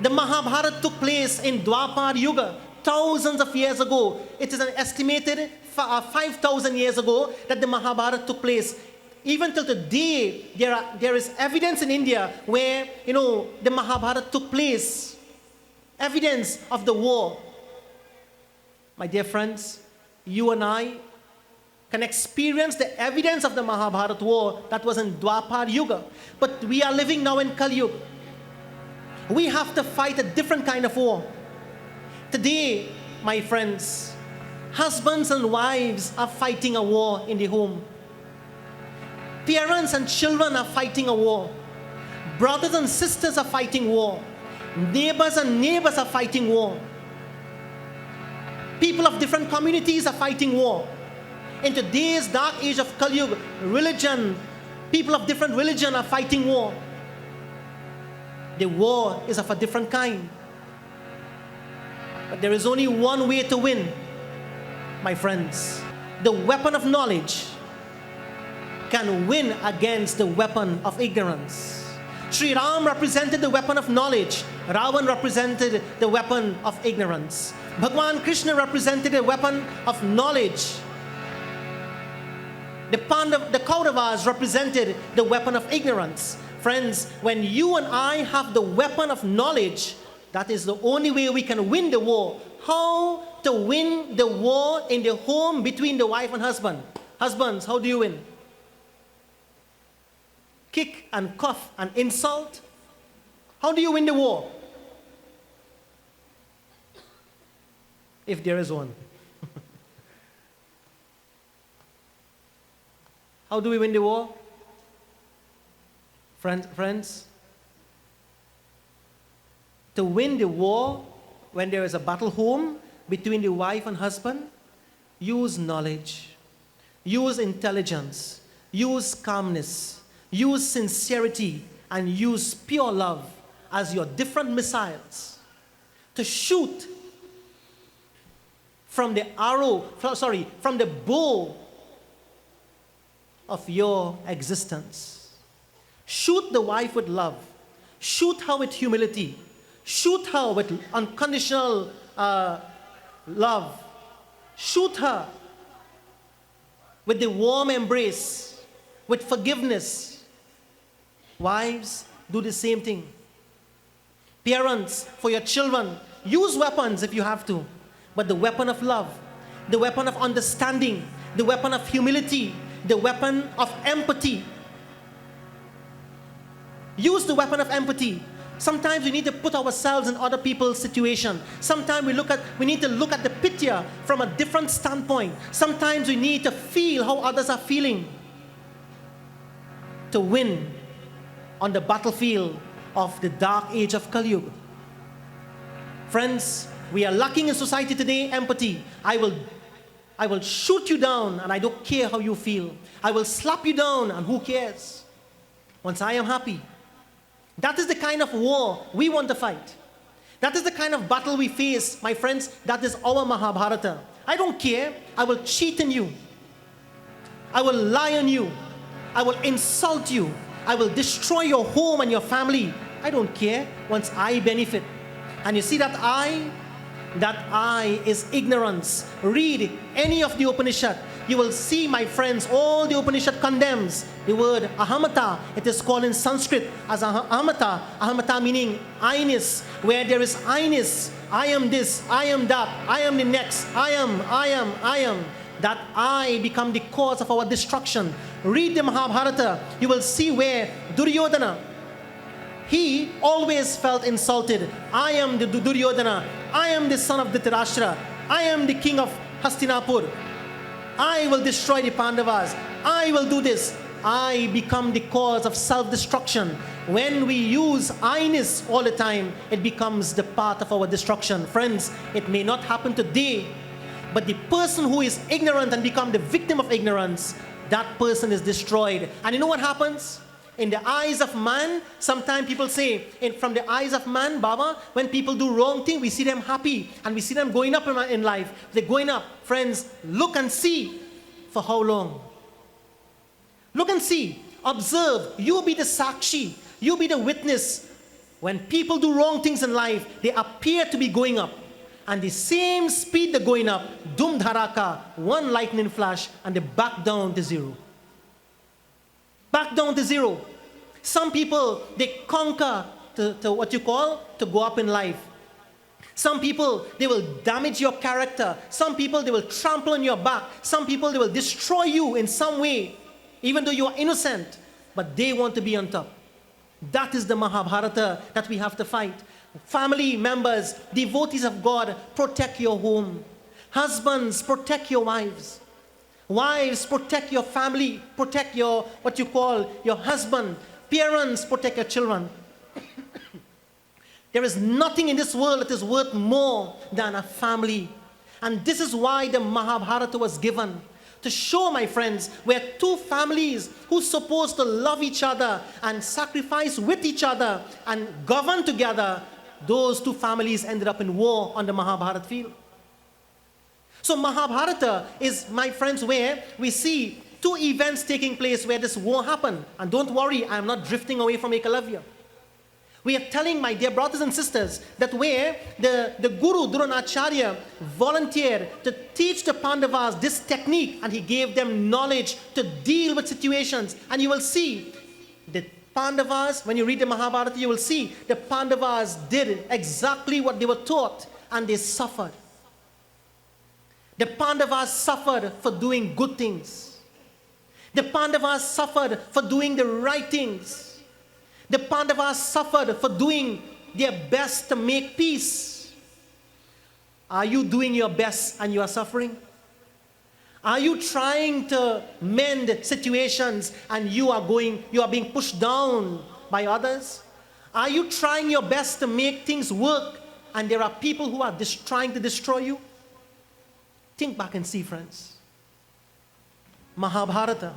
The Mahabharata took place in Dwapar Yuga, thousands of years ago. It is an estimated 5,000 years ago that the Mahabharata took place. Even till today, there is evidence in India where, the Mahabharata took place. Evidence of the war. My dear friends, you and I can experience the evidence of the Mahabharata war that was in Dwapar Yuga. But we are living now in Kali Yuga. We have to fight a different kind of war. Today, my friends, husbands and wives are fighting a war in the home. Parents and children are fighting a war. Brothers and sisters are fighting war. Neighbors and neighbors are fighting war. People of different communities are fighting war. In today's dark age of Kali Yuga, religion, people of different religion are fighting war. The war is of a different kind. But there is only one way to win, my friends. The weapon of knowledge can win against the weapon of ignorance. Sri Ram represented the weapon of knowledge. Ravan represented the weapon of ignorance. Bhagwan Krishna represented a weapon of knowledge. The Kauravas represented the weapon of ignorance. Friends, when you and I have the weapon of knowledge, that is the only way we can win the war. How to win the war in the home between the wife and husband? Husbands, how do you win? Kick and cuff and insult? How do you win the war? If there is one. How do we win the war? Friends, to win the war when there is a battle home between the wife and husband, use knowledge, use intelligence, use calmness, use sincerity, and use pure love as your different missiles to shoot from the from the bow of your existence. Shoot the wife with love. Shoot her with humility. Shoot her with unconditional love. Shoot her with the warm embrace, with forgiveness. Wives, do the same thing. Parents, for your children, use weapons if you have to, but the weapon of love, the weapon of understanding, the weapon of humility, the weapon of empathy. Use the weapon of empathy. Sometimes we need to put ourselves in other people's situation. Sometimes we need to look at the picture from a different standpoint. Sometimes we need to feel how others are feeling to win on the battlefield of the dark age of Kali Yuga. Friends, we are lacking in society today empathy. I will shoot you down and I don't care how you feel. I will slap you down and who cares? Once I am happy. That is the kind of war we want to fight. That is the kind of battle we face, my friends. That is our Mahabharata. I don't care. I will cheat on you. I will lie on you. I will insult you. I will destroy your home and your family. I don't care once I benefit. And you see that I is ignorance. Read any of the Upanishad. You will see, my friends, all the Upanishad condemns the word ahamata. It is called in Sanskrit as ahamata. Ahamata meaning I-ness. Where there is I-ness, I am this, I am that, I am the next, I am. That I become the cause of our destruction. Read the Mahabharata. You will see where Duryodhana, he always felt insulted. I am the Duryodhana. I am the son of Dhritarashtra. I am the king of Hastinapur. I will destroy the Pandavas. I will do this. I become the cause of self-destruction. When we use I-ness all the time, it becomes the path of our destruction. Friends, it may not happen today, but the person who is ignorant and become the victim of ignorance, that person is destroyed. And you know what happens? In the eyes of man, sometimes people say, from the eyes of man, Baba, when people do wrong thing, we see them happy and we see them going up in life. They're going up. Friends, look and see for how long. Look and see. Observe. You be the sakshi. You be the witness. When people do wrong things in life, they appear to be going up. And the same speed they're going up, dum dharaka, one lightning flash, and they back down to zero. Back down to zero. Some people, they conquer to what you call, to go up in life. Some people, they will damage your character. Some people, they will trample on your back. Some people, they will destroy you in some way, even though you are innocent. But they want to be on top. That is the Mahabharata that we have to fight. Family members, devotees of God, protect your home. Husbands, protect your wives. Wives, protect your family, protect your, what you call, your husband. Parents, protect your children. There is nothing in this world that is worth more than a family. And this is why the Mahabharata was given. To show, my friends, where two families who are supposed to love each other and sacrifice with each other and govern together, those two families ended up in war on the Mahabharata field. So Mahabharata is, my friends, where we see two events taking place where this war happened. And don't worry, I am not drifting away from Ekalavya.
We are telling, my dear brothers and sisters, that where the Guru Dronacharya volunteered to teach the Pandavas this technique, and he gave them knowledge to deal with situations. And you will see the Pandavas, when you read the Mahabharata, you will see the Pandavas did exactly what they were taught, and they suffered. The Pandavas suffered for doing good things. The Pandavas suffered for doing the right things. The Pandavas suffered for doing their best to make peace. Are you doing your best and you are suffering? Are you trying to mend situations and you are being pushed down by others? Are you trying your best to make things work and there are people who are trying to destroy you? Think back and see, friends. Mahabharata.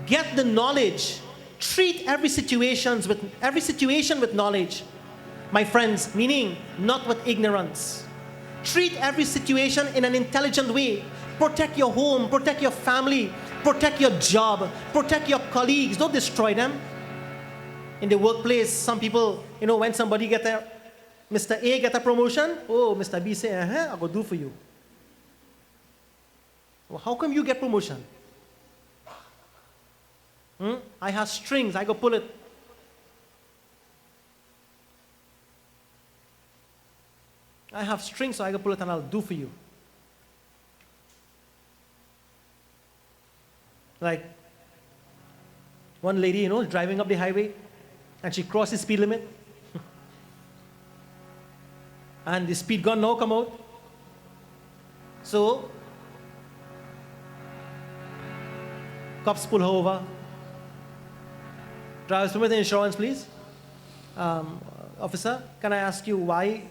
Get the knowledge. Treat every situation with knowledge. My friends, meaning not with ignorance. Treat every situation in an intelligent way. Protect your home, protect your family, protect your job, protect your colleagues. Don't destroy them. In the workplace, some people, when somebody Mr. A get a promotion, oh, Mr. B say, I'll go do for you. Well, how come you get promotion? I have strings, I go pull it. I have strings, so I go pull it and I'll do for you. Like, one lady, driving up the highway, and she crossed the speed limit. And the speed gun now come out. So, cops pull her over. Driver's permit and insurance, please. Officer, can I ask you why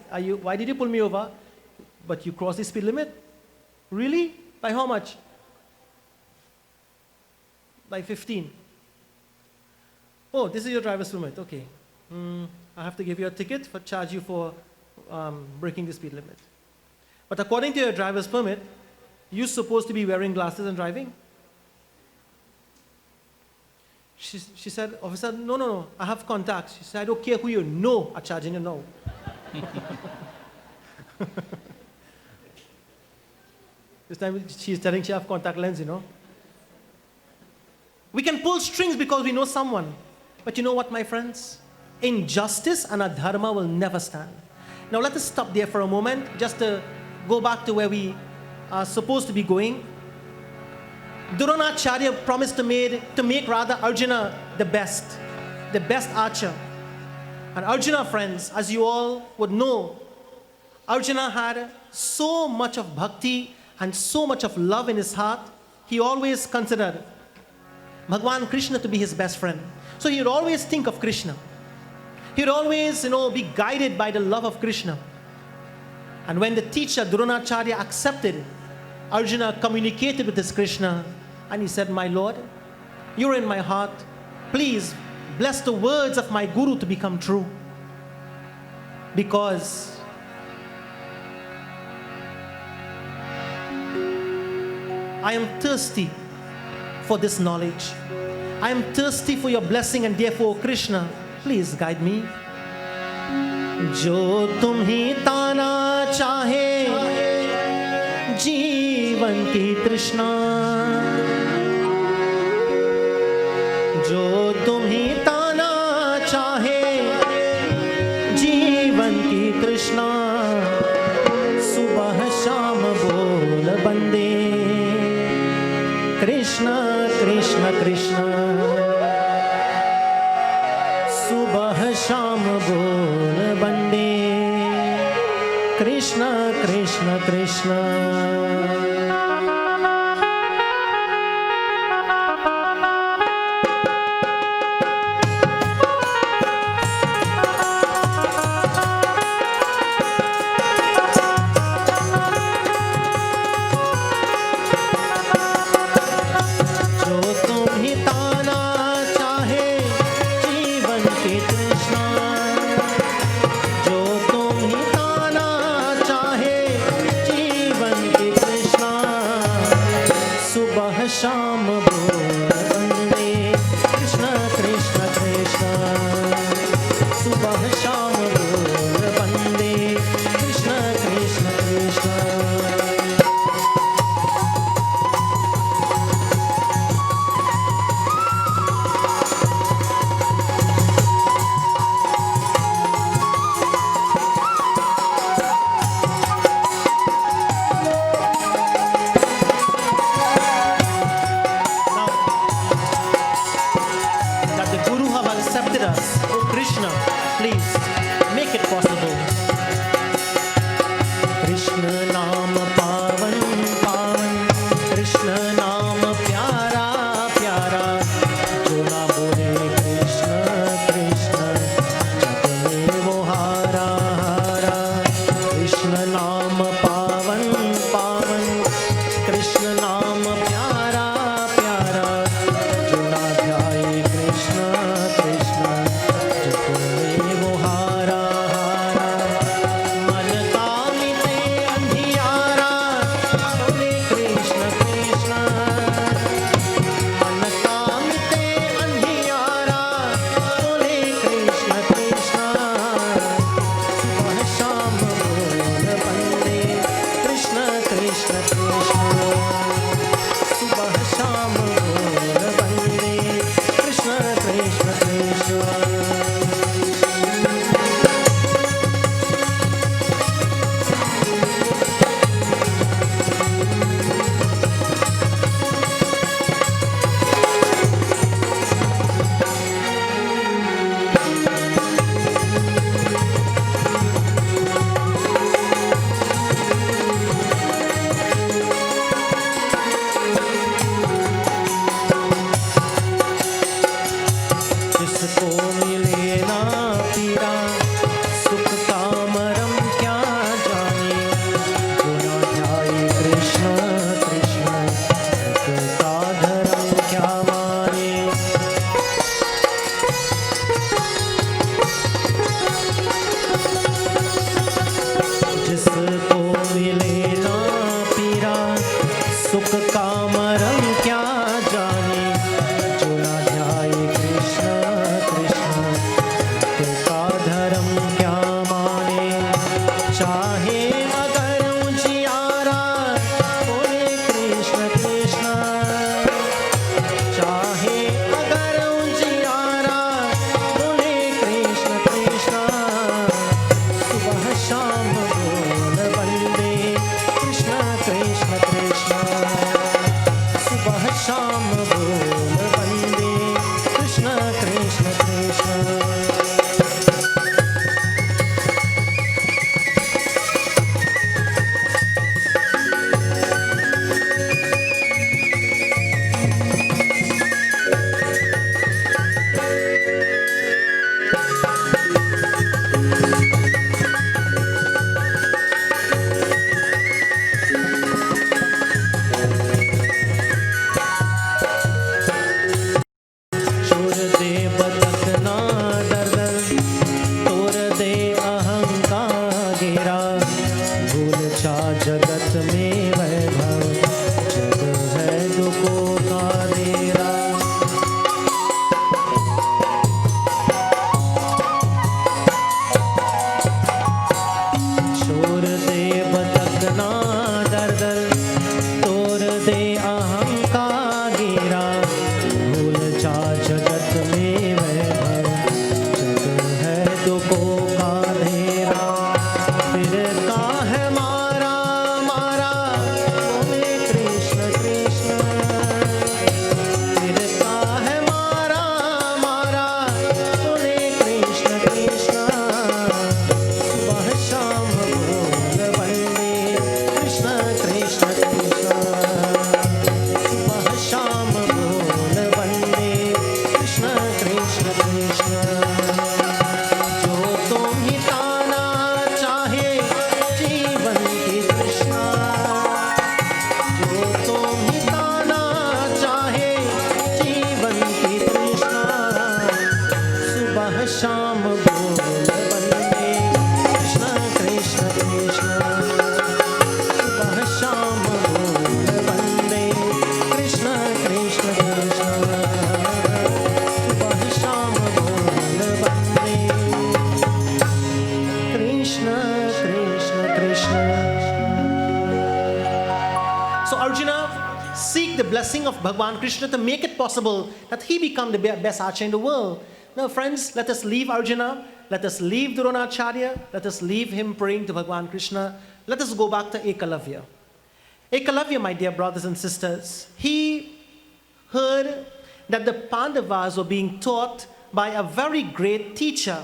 did you pull me over? But you crossed the speed limit? Really? By how much? By 15. Oh, this is your driver's permit. Okay. I have to give you a ticket charge you for breaking the speed limit. But according to your driver's permit, you're supposed to be wearing glasses and driving. She said, Officer, no, I have contacts. She said, I don't care who you know are charging you now. This time she's telling she have contact lens, We can pull strings because we know someone. But you know what, my friends? Injustice and adharma will never stand. Now let us stop there for a moment, just to go back to where we are supposed to be going. Dronacharya promised to make Arjuna the best archer. And Arjuna, friends, as you all would know, Arjuna had so much of bhakti and so much of love in his heart, he always considered Bhagwan Krishna to be his best friend. So he would always think of Krishna. He would always, be guided by the love of Krishna. And when the teacher Dronacharya accepted, Arjuna communicated with his Krishna and he said, my Lord, you're in my heart. Please bless the words of my Guru to become true. Because I am thirsty for this knowledge. I am thirsty for your blessing and therefore, Krishna, please guide me. Jo tumhi tana chahe जीवन की तृष्णा जो तुम्हीं ताना चाहे जीवन की तृष्णा सुबह शाम बोल बंदे कृष्ण कृष्ण कृष्ण सुबह शाम बोल बंदे कृष्ण कृष्ण कृष्ण Krishna
कृष्ण नाम पावन पावन, कृष्ण नाम प्यारा प्यारा, जो ना बोले कृष्ण कृष्ण जग में वो हारा हारा। कृष्ण नाम पावन पावन, कृष्ण नाम प्यारा प्यारा, जो ना ध्याए कृष्ण कृष्ण जग में वो हारा हारा। मन का मिटे अंधियारा, बोले कृष्ण कृष्ण। मन का मिटे अंधियारा, बोले कृष्ण कृष्ण। सुबह शाम बोल बंदे कृष्ण कृष्ण कृष्ण। सुबह शाम बोल बंदे कृष्ण कृष्ण कृष्ण। जिसको मिले ना पीरा, सुख का मरम क्या जाने, जो ना ध्याए कृष्ण कृष्ण जग का धर्म क्या माने। जिसको मिले ना पीरा, सुख का मरम क्या जाने, जो ना ध्याए कृष्ण कृष्ण जग का धर्म क्या माने। चाहे अगर उजियारा, बोले कृष्ण कृष्ण। चाहे अगर उजियारा, बोले कृष्ण कृष्ण। सुबह शाम बोल बंदे कृष्ण कृष्ण कृष्ण। सुबह शाम बोल बंदे कृष्ण कृष्ण कृष्ण। छोड़ दे बदकना दर दर, तोड़ दे अहंकार गिरा, भूल जा जगत में वैभव, जग है दुखों का डेरा। छोड़ दे बदकना दर दर, तोड़ दे अहंकार गिरा, भूल जा जगत में वैभव, जग है दुखों का अंधेरा। फिर काहे मारा मारा, बोले कृष्ण कृष्ण। फिर काहे मारा मारा, बोले कृष्ण कृष्ण। सुबह शाम बोल बंदे कृष्ण कृष्ण कृष्ण। सुबह शाम बोल बंदे कृष्ण कृष्ण कृष्ण। जो तुम मिटाना चाहे जीवन की तृष्णा, जो तुम मिटाना चाहे जीवन की तृष्णा, सुबह शाम बोल बंदे कृष्ण कृष्ण कृष्ण। सुबह शाम बोल बंदे कृष्ण कृष्ण कृष्ण। सुबह शाम बोल बंदे Krishna Krishna Krishna.
So Arjuna seek the blessing of Bhagwan Krishna to make it possible that he become the best archer in the world. Now friends, let us leave Arjuna, let us leave Dronacharya, let us leave him praying to Bhagwan Krishna. Let us go back to Ekalavya. Ekalavya, my dear brothers and sisters, he heard that the Pandavas were being taught by a very great teacher,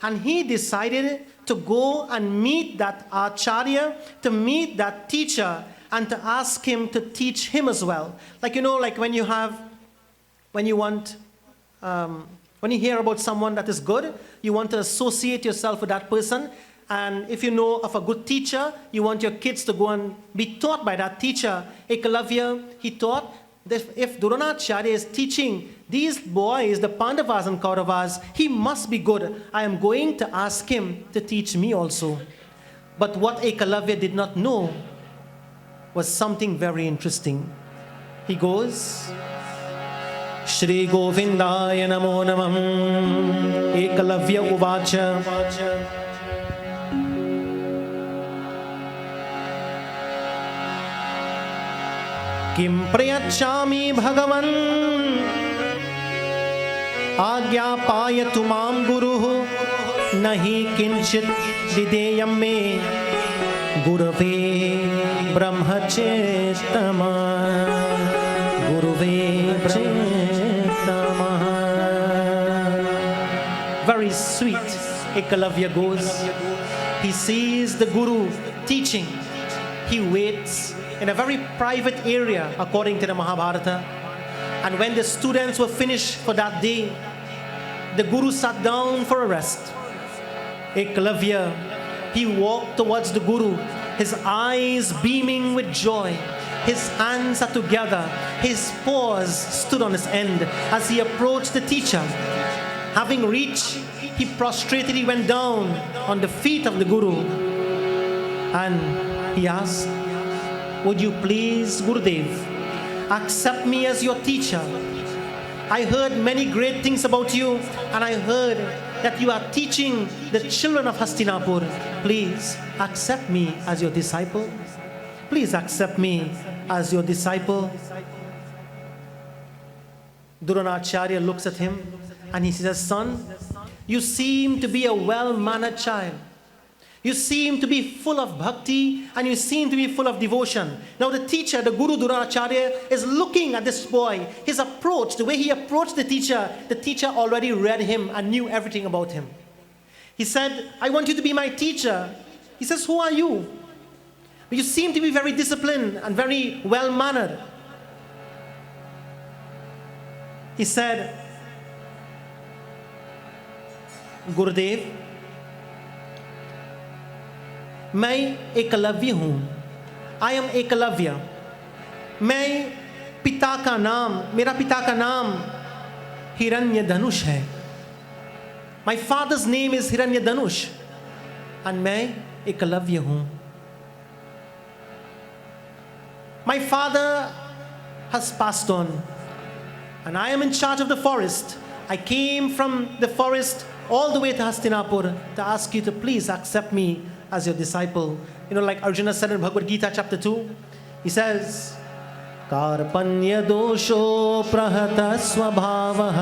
and he decided to go and meet that Acharya, to meet that teacher, and to ask him to teach him as well. Like, like when you hear about someone that is good, you want to associate yourself with that person. And if you know of a good teacher, you want your kids to go and be taught by that teacher. Ekalavya, he taught that if Dronacharya is teaching these boys, the Pandavas and Kauravas, he must be good. I am going to ask him to teach me also. But what Ekalavya did not know was something very interesting. He goes, Shri Govindaya Namo Namam Ekalavya Uvacha Kim prayachami bhagavan आज्ञापायतु मां गुरुः नहि किंचित् विधेयं मे गुरवे ब्रह्मचेत्तमा गुरुवे चेत्तमा. Very sweet. Ekalavya goes. He sees the guru teaching. He waits in a very private area according to the Mahabharata. And when the students were finished for that day, the guru sat down for a rest. Ekalavya, he walked towards the guru, his eyes beaming with joy. His hands are together. His paws stood on his end as he approached the teacher. Having reached, he prostrated, he went down on the feet of the guru. And he asked, would you please, Gurudev, accept me as your teacher? I heard many great things about you, and I heard that you are teaching the children of Hastinapur. Please accept me as your disciple. Please accept me as your disciple. Dronacharya looks at him and he says, son, you seem to be a well-mannered child. You seem to be full of bhakti and you seem to be full of devotion. Now the teacher, the Guru Dronacharya, is looking at this boy. His approach, the way he approached the teacher already read him and knew everything about him. He said, I want you to be my teacher. He says, who are you? You seem to be very disciplined and very well-mannered. He said, Gurudev, मैं एकलव्य हूँ. I am Ekalavya. मैं पिता का नाम, मेरा पिता का नाम हिरण्यधनुष है. My father's name is Hiranyadanush. And मैं Ekalavya हूँ. My father has passed on. And I am in charge of the forest. I came from the forest all the way to Hastinapur to ask you to please accept me as your disciple. Like Arjuna said in Bhagavad Gita chapter 2, he says, Karpanya dosho prahata swabhavaha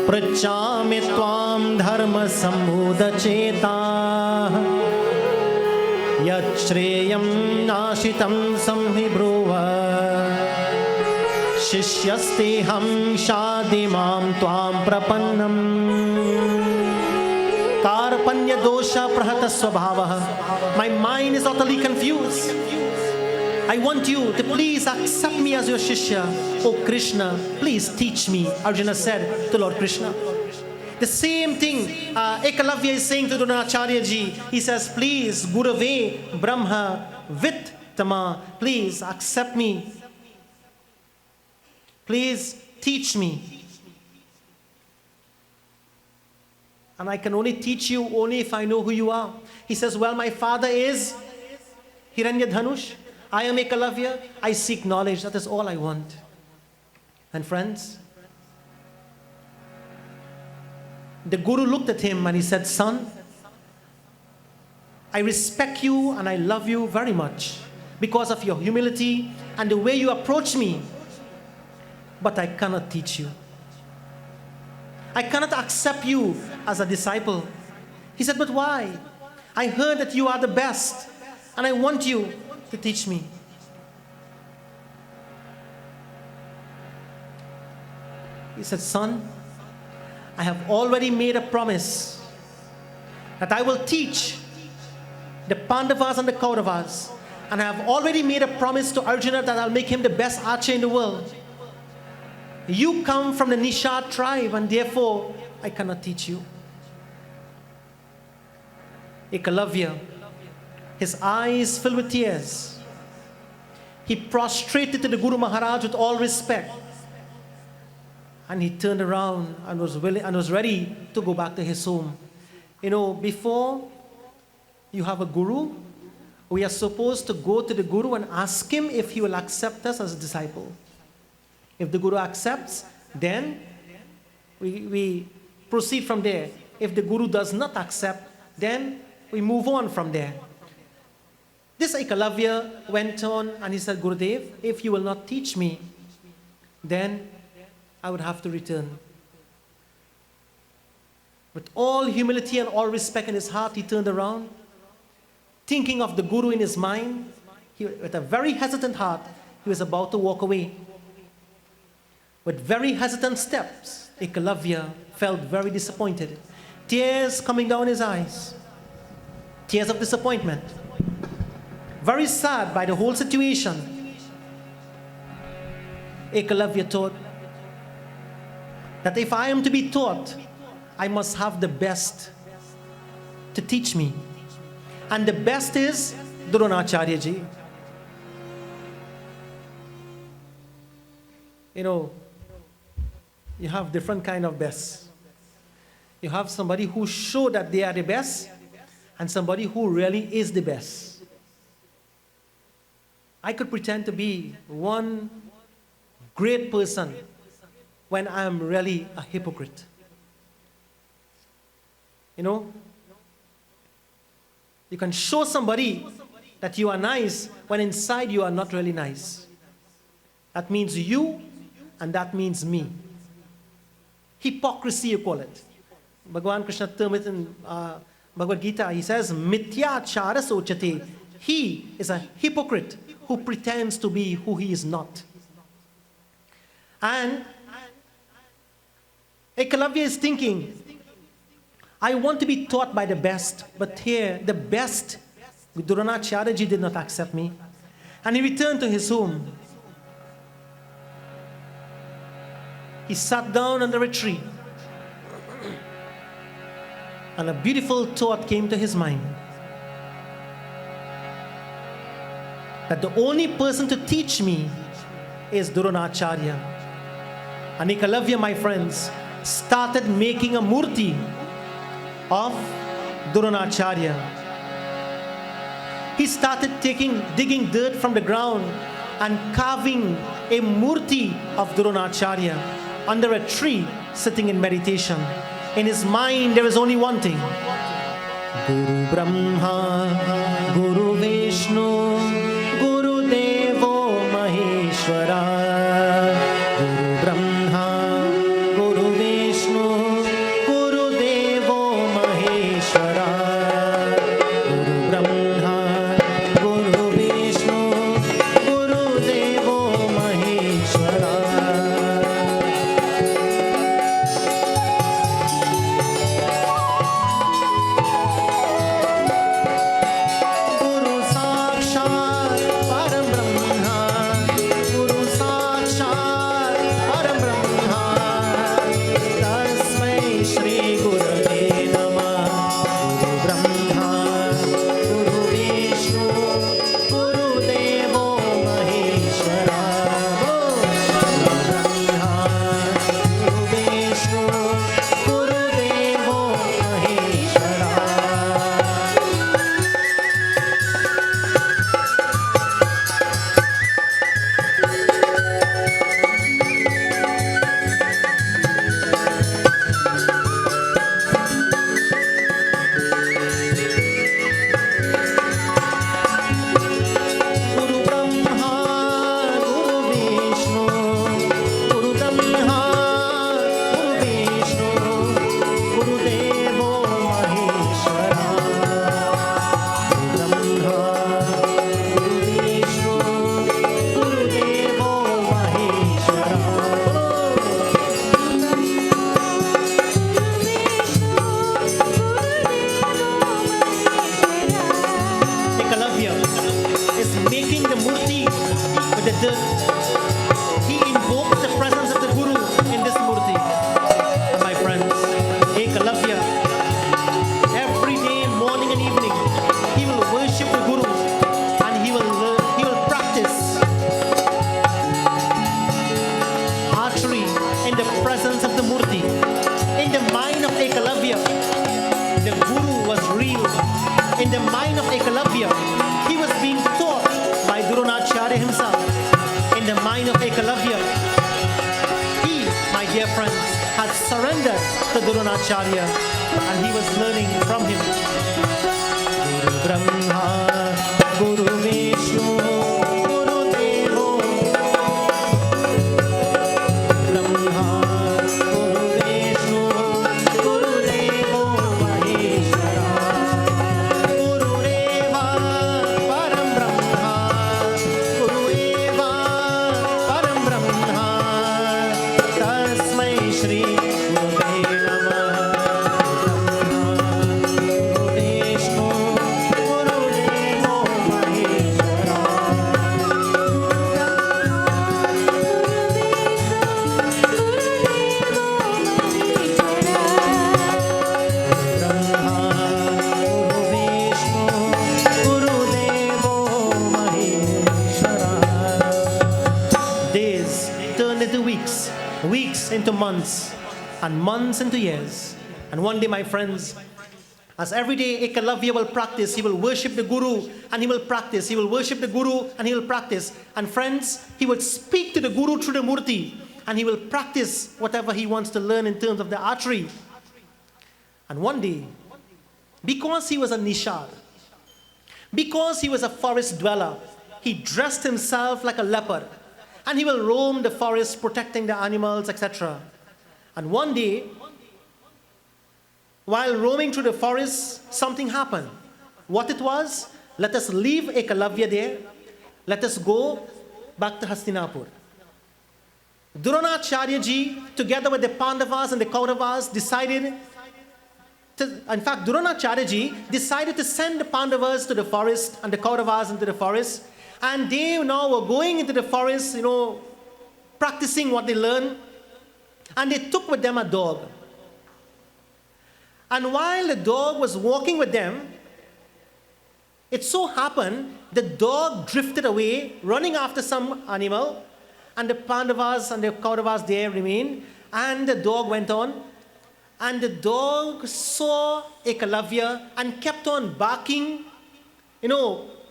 prachami tvam dharma sambhuda cheta yat shreyam nashitam samhibhrova Shishyaste ham shadimam tvam prapannam Karpanya dosha prahata swabhavaha. My mind is utterly confused. I want you to please accept me as your Shishya. Oh Krishna, please teach me, Arjuna said to Lord Krishna. The same thing Ekalavya is saying to Dronacharya ji. He says, please, Gurave Brahma Vit Tama, please accept me. Please teach me. And I can only teach you only if I know who you are. He says, well, my father is Hiranyadhanush. I am Ekalavya. I seek knowledge. That is all I want. And friends, the Guru looked at him and he said, son, I respect you and I love you very much because of your humility and the way you approach me. But I cannot teach you. I cannot accept you as a disciple. He said, but why? I heard that you are the best and I want you to teach me. He said, son, I have already made a promise that I will teach the Pandavas and the Kauravas, and I have already made a promise to Arjuna that I'll make him the best archer in the world. You come from the Nishad tribe, and therefore I cannot teach you. Ekalavya, his eyes filled with tears, he prostrated to the Guru Maharaj with all respect, and he turned around and was ready to go back to his home. You know, before you have a guru, we are supposed to go to the guru and ask him if he will accept us as a disciple. If the guru accepts, then we proceed from there. If the guru does not accept, then we move on from there. This Ekalavya went on and he said, Gurudev, if you will not teach me, then I would have to return. With all humility and all respect in his heart, he turned around, thinking of the Guru in his mind. With a very hesitant heart, he was about to walk away. With very hesitant steps, Ekalavya felt very disappointed. Tears coming down his eyes. Tears of disappointment. Very sad by the whole situation. Ekalavya thought that if I am to be taught, I must have the best to teach me. And the best is Dronacharya ji. You know, you have different kind of best. You have somebody who show that they are the best, and somebody who really is the best. I could pretend to be one great person when I am really a hypocrite. You know, you can show somebody that you are nice when inside you are not really nice. That means you, and that means me. Hypocrisy, you call it. Bhagavan Krishna termed it in Bhagavad Gita. He says, Mithya chara sochate. He is a hypocrite who pretends to be who he is not. And Ekalavya is thinking, I want to be taught by the best, but here the best, Dronacharya ji did not accept me. And he returned to his home. He sat down under a tree. And a beautiful thought came to his mind. That the only person to teach me is Dronacharya. And Ekalavya, my friends, started making a murti of Dronacharya. He started digging dirt from the ground and carving a murti of Dronacharya under a tree, sitting in meditation. In his mind, there is only one thing. Guru Brahma, Guru Vishnu, Guru Devo Maheshwara. Guru Brahma, Guru Vishnu, Guru Devo Maheshwara. Guru Brahma, Guru Vishnu, Guru Devo Maheshwara. is making the murti with the dirt. He invokes the presence of the Guru in this murti. My friends, Ekalavya, every day, morning and evening, he will worship the Guru and he will practice archery in the presence of the murti. In the mind of Ekalavya, the Guru was real. In the mind of Ekalavya, he was being taught by Dronacharya himself. In the mind of Ekalavya, he, my dear friends, had surrendered to Dronacharya and he was learning from him. Guru Brahma, Guru Vishnu, Guru Devo Brahma, Guru Vishnu, Guru Devo Maheshwara, Guru Eva Param Brahma, Guru Eva Param Brahma, Tasmai Shri Gurave Namah. Guru Vishnu, Guru Devo Maheshwara. Days turned into weeks, weeks into months, and months into years. And one day, my friends, as every day Ekalavya will practice, he will worship the Guru and he will practice. He will worship the Guru and he will practice. And friends, he will speak to the Guru through the murti and he will practice whatever he wants to learn in terms of the archery. And one day, because he was a nishad, because he was a forest dweller, he dressed himself like a leopard and he will roam the forest protecting the animals, etc. And one day, while roaming through the forest, something happened. What it was? Let us leave Ekalavya there. Let us go back to Hastinapur. Dronacharya ji, together with the Pandavas and the Kauravas, decided Dronacharya ji decided to send the Pandavas to the forest and the Kauravas into the forest. And they now were going into the forest, practicing what they learned. And they took with them a dog. And while the dog was walking with them, it so happened the dog drifted away, running after some animal, and the Pandavas and the Kauravas there remained, and the dog went on. And the dog saw Ekalavya and kept on barking,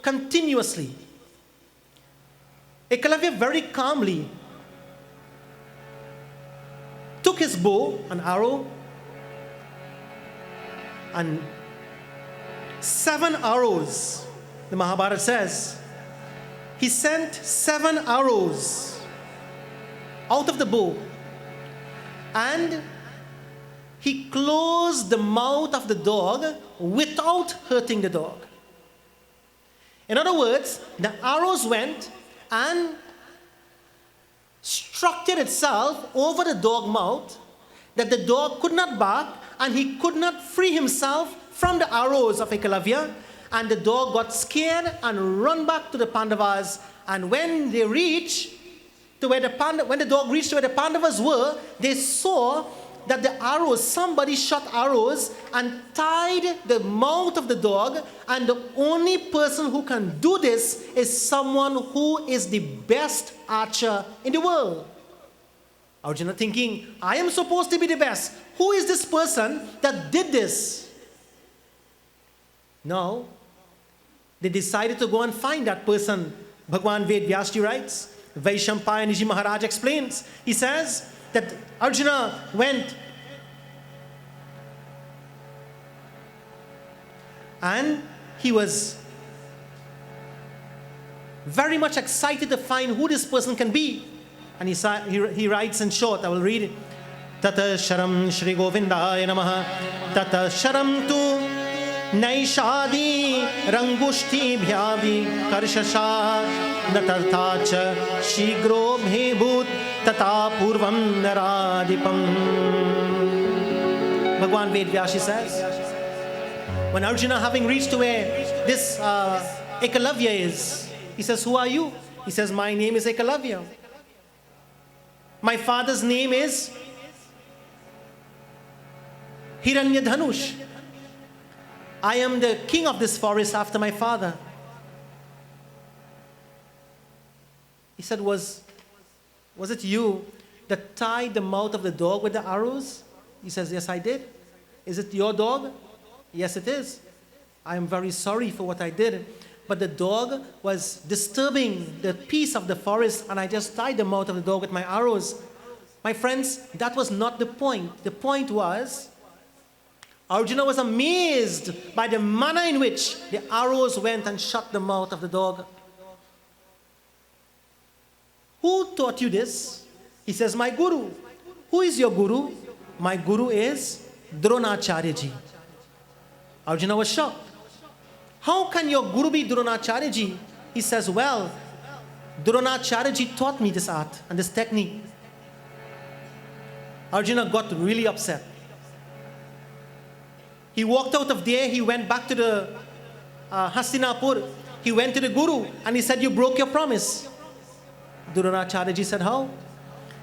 continuously. Ekalavya very calmly took his bow, an arrow, and 7 arrows, the Mahabharata says, he sent 7 arrows out of the bow and he closed the mouth of the dog without hurting the dog. In other words, the arrows went and structured itself over the dog mouth that the dog could not bark and he could not free himself from the arrows of Ekalavya, and the dog got scared and run back to the Pandavas. And when they reached to when the dog reached to where the Pandavas were, they saw that the arrows, somebody shot arrows and tied the mouth of the dog, and the only person who can do this is someone who is the best archer in the world. Arjuna thinking, I am supposed to be the best. Who is this person that did this? Now, they decided to go and find that person. Bhagwan Ved Vyasji writes, Vaishampayana Maharaj explains, he says that Arjuna went and he was very much excited to find who this person can be. And he writes in short, I will read it. Tata Sharam Shri Govindaya Namaha Tata Sharam Tu Naishadi Rangushti Bhyavi Karshasha Natathacha Shigro Bhebhut Tata Purvam Naradipam. Bhagwan Ved Vyashi says, when Arjuna, having reached to where this Ekalavya is. He says, who are you? He says, my name is Ekalavya. My father's name is Hiranyadhanush. I am the king of this forest after my father. He said, was it you that tied the mouth of the dog with the arrows? He says, yes, I did. Is it your dog? Yes, it is. I am very sorry for what I did. But the dog was disturbing the peace of the forest, and I just tied the mouth of the dog with my arrows. My friends, that was not the point. The point was, Arjuna was amazed by the manner in which the arrows went and shut the mouth of the dog. Who taught you this? He says, my guru. Who is your guru? My guru is Dronacharya ji. Arjuna was shocked. How can your guru be Dronacharya ji? He says, well, Dronacharya ji taught me this art and this technique. Arjuna got really upset. He walked out of there, he went back to the Hastinapur. He went to the guru and he said, you broke your promise. Dronacharya ji said, how?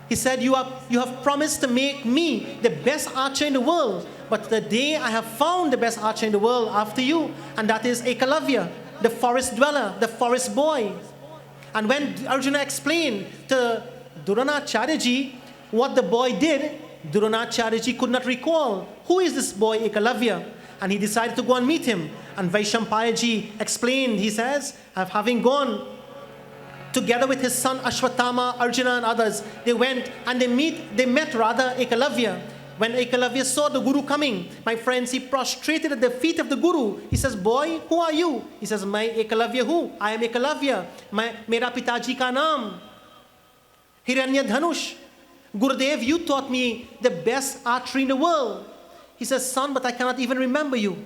He said, you have promised to make me the best archer in the world. But today I have found the best archer in the world after you. And that is Ekalavya, the forest dweller, the forest boy. And when Arjuna explained to Dronacharya ji what the boy did, Dronacharya ji could not recall. Who is this boy Ekalavya? And he decided to go and meet him. And Vaishampaya ji explained, he says, having gone together with his son Ashwatthama, Arjuna and others, they went and they met Ekalavya. When Ekalavya saw the guru coming, my friends, he prostrated at the feet of the guru. He says, boy, who are you? He says, my Ekalavya who? I am Ekalavya. Mera pitaji ka naam Hiranyadhanush. Gurudev, you taught me the best archery in the world. He says, son, but I cannot even remember you.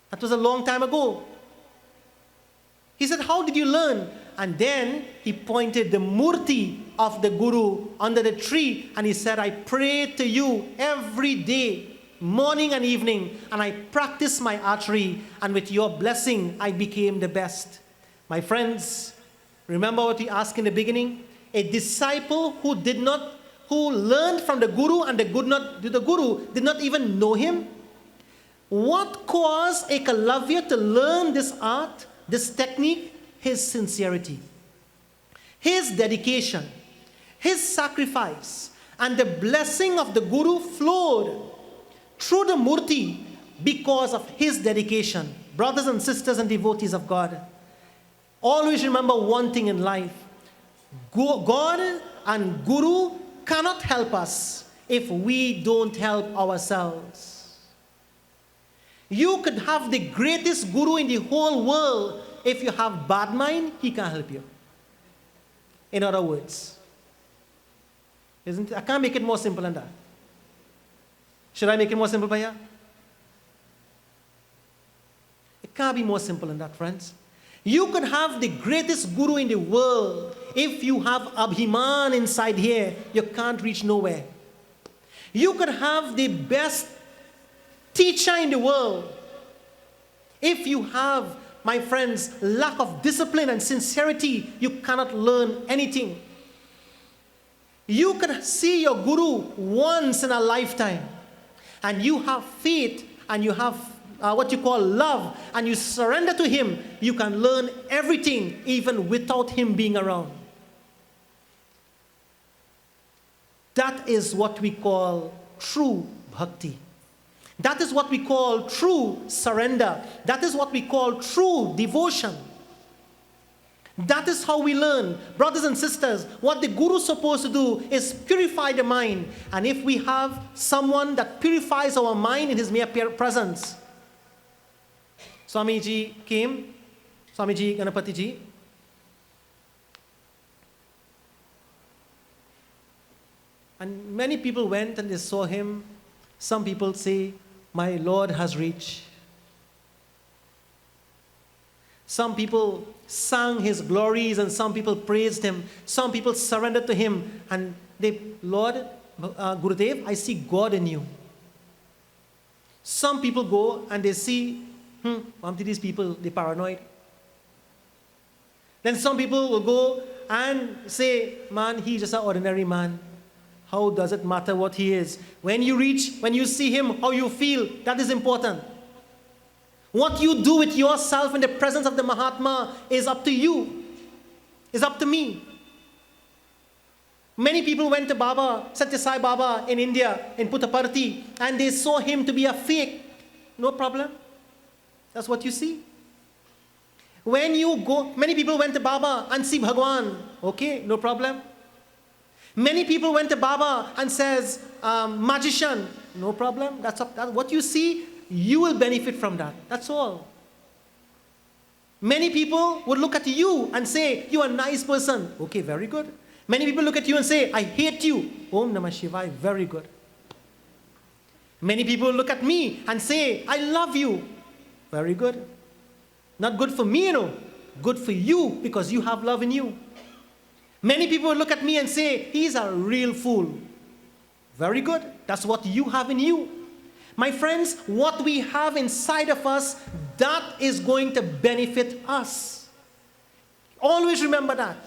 That was a long time ago. He said, how did you learn? And then he pointed the murti of the guru under the tree and he said, I pray to you every day, morning and evening, and I practice my archery, and with your blessing I became the best. My friends, remember what we asked in the beginning? A disciple who learned from the guru and the guru did not even know him. What caused Ekalavya to learn this art, this technique? His sincerity, his dedication, his sacrifice, and the blessing of the guru flowed through the murti because of his dedication. Brothers and sisters and devotees of God, always remember one thing in life. God and guru cannot help us if we don't help ourselves. You could have the greatest guru in the whole world. If you have bad mind, he can't help you. In other words, isn't it? I can't make it more simple than that. Should I make it more simple, Bhaiya? It can't be more simple than that, friends. You could have the greatest guru in the world. If you have abhiman inside here, you can't reach nowhere. You could have the best teacher in the world. If you have, my friends, lack of discipline and sincerity, you cannot learn anything. You can see your guru once in a lifetime, and you have faith, and you have what you call love, and you surrender to him. You can learn everything even without him being around. That is what we call true bhakti. That is what we call true surrender. That is what we call true devotion. That is how we learn. Brothers and sisters, what the guru is supposed to do is purify the mind. And if we have someone that purifies our mind in his mere presence. Swamiji came, Swamiji Ganapati ji. And many people went and they saw him. Some people say, my Lord has reached. Some people sang his glories and some people praised him. Some people surrendered to him and they, Lord, Gurudev, I see God in you. Some people go and they see, these people, they're paranoid. Then some people will go and say, man, he's just an ordinary man. How does it matter what he is? When you see him, how you feel, that is important. What you do with yourself in the presence of the Mahatma is up to you. Is up to me. Many people went to Baba, Satya Sai Baba in India, in Puttaparthi, and they saw him to be a fake. No problem. That's what you see. When you go, many people went to Baba and see Bhagwan. Okay, no problem. Many people went to Baba and says, magician. No problem. That's what you see. You will benefit from that. That's all. Many people would look at you and say, you're a nice person. Okay, very good. Many people look at you and say, I hate you. Om Namah Shivaya, very good. Many people look at me and say, I love you. Very good. Not good for me, good for you because you have love in you. Many people look at me and say, he's a real fool. Very good. That's what you have in you. My friends, what we have inside of us, that is going to benefit us. Always remember that.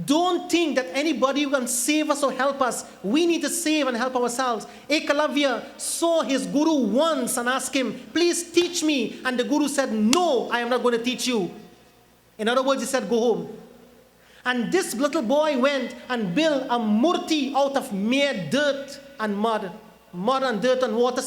Don't think that anybody can save us or help us. We need to save and help ourselves. Ekalavya saw his guru once and asked him, please teach me. And the guru said, no, I am not going to teach you. In other words, he said, go home. And this little boy went and built a murti out of mere dirt and mud. Mud and dirt and water,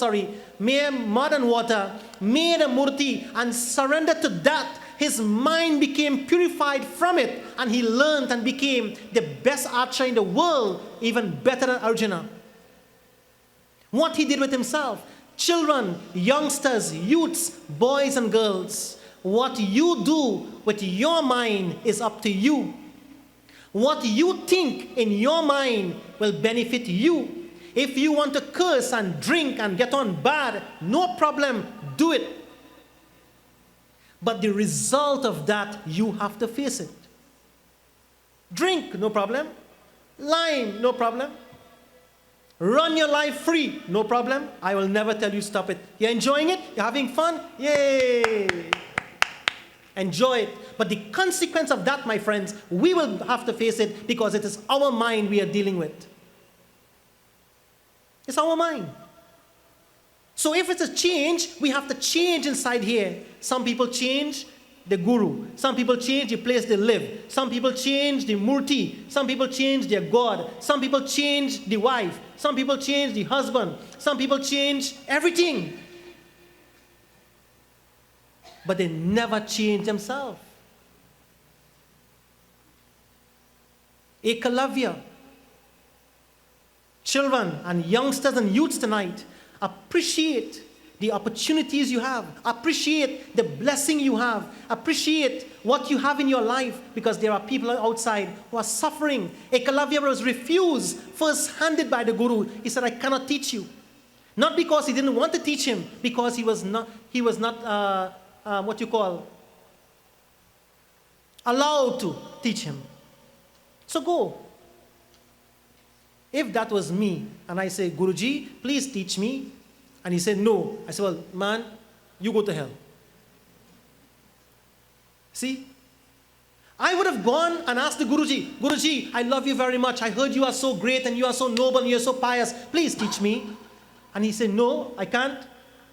mere mud and water, made a murti and surrendered to that. His mind became purified from it, and he learned and became the best archer in the world, even better than Arjuna. What he did with himself, children, youngsters, youths, boys and girls, what you do with your mind is up to you. What you think in your mind will benefit you. If you want to curse and drink and get on bad, no problem, do it. But the result of that, you have to face it. Drink, no problem. Lying, no problem. Run your life free, no problem. I will never tell you stop it. You're enjoying it? You're having fun? Yay! Enjoy it. But the consequence of that, my friends, we will have to face it because it is our mind we are dealing with. It's our mind. So if it's a change, we have to change inside here. Some people change the guru. Some people change the place they live. Some people change the murti. Some people change their god. Some people change the wife. Some people change the husband. Some people change everything. But they never change themselves. Ekalavya. Children and youngsters and youths tonight, appreciate the opportunities you have. Appreciate the blessing you have. Appreciate what you have in your life because there are people outside who are suffering. Ekalavya was refused first-handed by the guru. He said, I cannot teach you. Not because he didn't want to teach him, because he was not allowed to teach him. So go. If that was me, and I say, Guruji, please teach me, and he said, no. I said, well, man, you go to hell. See? I would have gone and asked the Guruji, Guruji, I love you very much. I heard you are so great, and you are so noble, and you are so pious. Please teach me. And he said, no, I can't.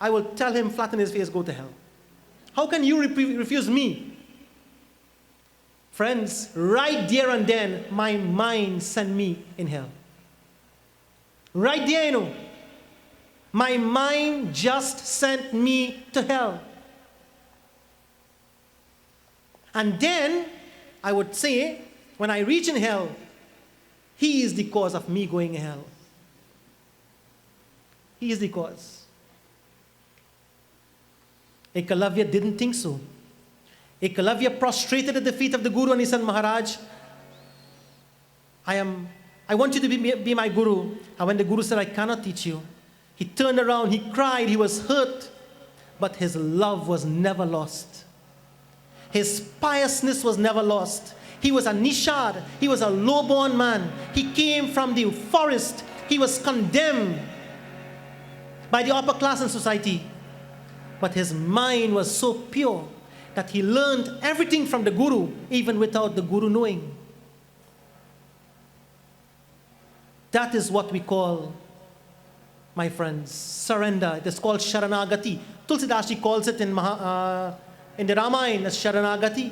I will tell him flat in his face, go to hell. How can you refuse me? Friends, right there and then, my mind sent me in hell. Right there, my mind just sent me to hell. And then, I would say, when I reach in hell, he is the cause of me going to hell. He is the cause. Ekalavya didn't think so. Ekalavya prostrated at the feet of the Guru and he said, Maharaj, I want you to be my Guru. And when the Guru said, I cannot teach you, he turned around, he cried, he was hurt, but his love was never lost. His piousness was never lost. He was a nishad. He was a low-born man. He came from the forest. He was condemned by the upper class in society. But his mind was so pure. that he learned everything from the Guru, even without the Guru knowing. That is what we call, my friends, surrender. It is called Sharanagati. Tulsidas calls it in the Ramayana as Sharanagati.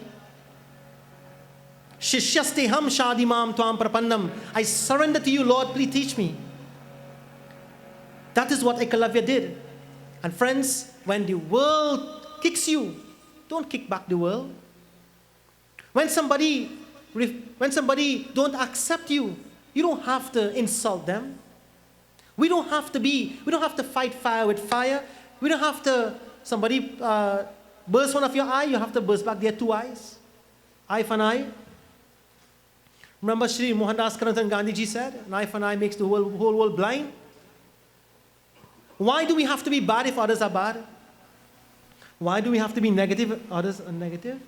Shishyasteham shadimam tvam prapannam. I surrender to you, Lord, please teach me. That is what Ekalavya did. And friends, when the world kicks you, don't kick back the world. When somebody don't accept you, you don't have to insult them. We don't have to fight fire with fire. We don't have to, somebody burst one of your eye, you have to burst back their two eyes. Eye for an eye. Remember Shri Mohandas Karamchand Gandhiji said, an eye for an eye makes the whole world blind. Why do we have to be bad if others are bad? Why do we have to be negative if others are negative?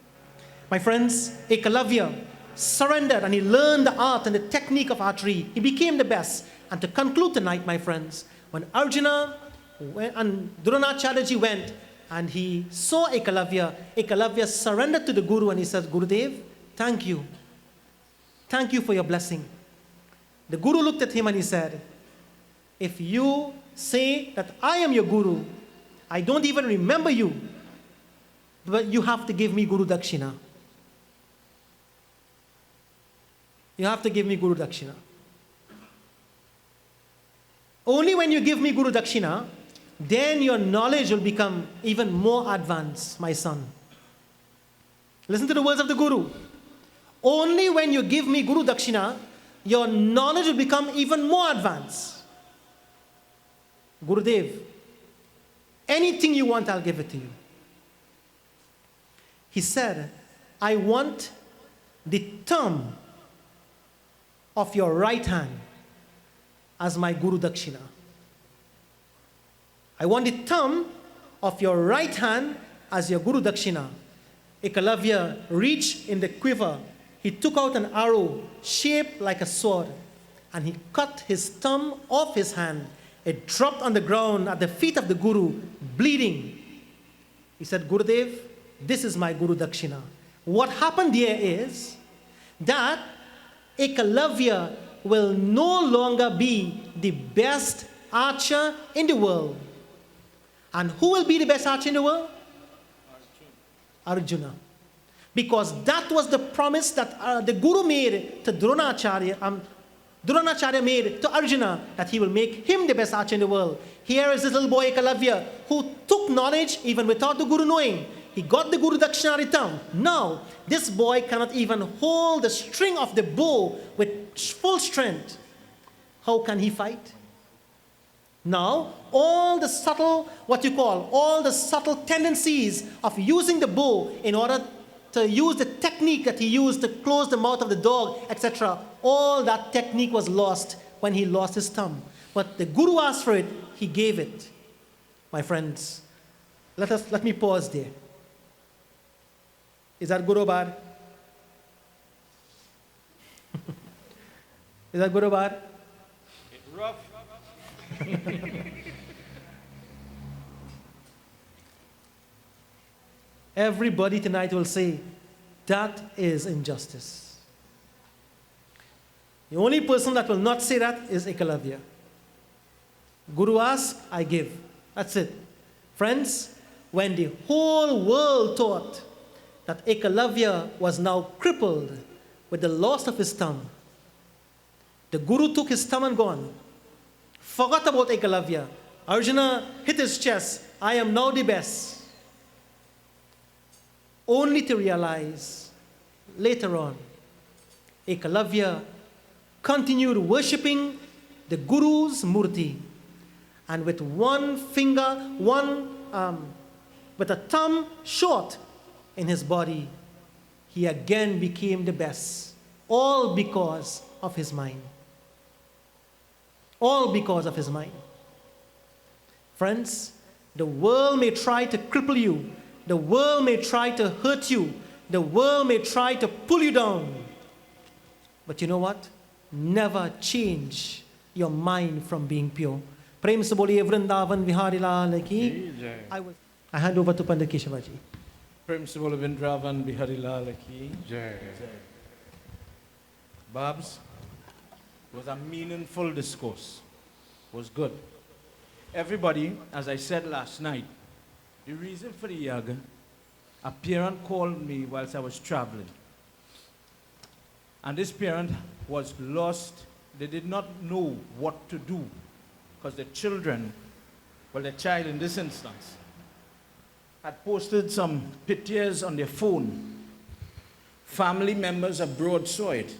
My friends, Ekalavya surrendered and he learned the art and the technique of archery. He became the best. And to conclude tonight, my friends, when Arjuna and Dronacharya went and he saw Ekalavya, Ekalavya surrendered to the Guru and he says, Gurudev, thank you. Thank you for your blessing. The Guru looked at him and he said, if you say that I am your Guru, I don't even remember you, but you have to give me Guru Dakshina. You have to give me Guru Dakshina. Only when you give me Guru Dakshina, then your knowledge will become even more advanced, my son. Listen to the words of the Guru. Only when you give me Guru Dakshina, your knowledge will become even more advanced. Gurudev, anything you want, I'll give it to you. He said, I want the thumb of your right hand as my Guru Dakshina. I want the thumb of your right hand as your Guru Dakshina. Ekalavya reached in the quiver. He took out an arrow shaped like a sword and he cut his thumb off his hand. It dropped on the ground at the feet of the Guru, bleeding. He said, Gurudev, this is my Guru Dakshina. What happened here is that Ekalavya will no longer be the best archer in the world. And who will be the best archer in the world? Arjuna. Because that was the promise that the Guru made to Dronacharya. Dronacharya made to Arjuna that he will make him the best archer in the world. Here is this little boy Ekalavya who took knowledge even without the Guru knowing. He got the Guru Dakshina return. Now, this boy cannot even hold the string of the bow with full strength. How can he fight? Now, all the subtle, all the subtle tendencies of using the bow in order to use the technique that he used to close the mouth of the dog, etc., all that technique was lost when he lost his thumb. But the Guru asked for it, he gave it. My friends, let me pause there. Is that good or bad? Is that good or bad?
It's rough.
Everybody tonight will say, that is injustice. The only person that will not say that is Ekalavya. Guru asks, I give. That's it. Friends, when the whole world thought that Ekalavya was now crippled with the loss of his thumb, the Guru took his thumb and gone. Forgot about Ekalavya. Arjuna hit his chest. I am now the best. Only to realize later on, Ekalavya continued worshipping the Guru's murti. And with one finger, with a thumb short in his body, he again became the best. All because of his mind. All because of his mind. Friends, the world may try to cripple you. The world may try to hurt you. The world may try to pull you down. But you know what? Never change your mind from being pure. Prem se boliye Vrindavan Vihari Lal ki. I hand over to Pandit Keshava ji.
Principal of Indravan Biharilal Ki Jai. Babs, was a meaningful discourse. Was good. Everybody, as I said last night, the reason for the Yagna, a parent called me whilst I was traveling. And this parent was lost. They did not know what to do because the children, well, the child in this instance, had posted some pictures on their phone. Family members abroad saw it,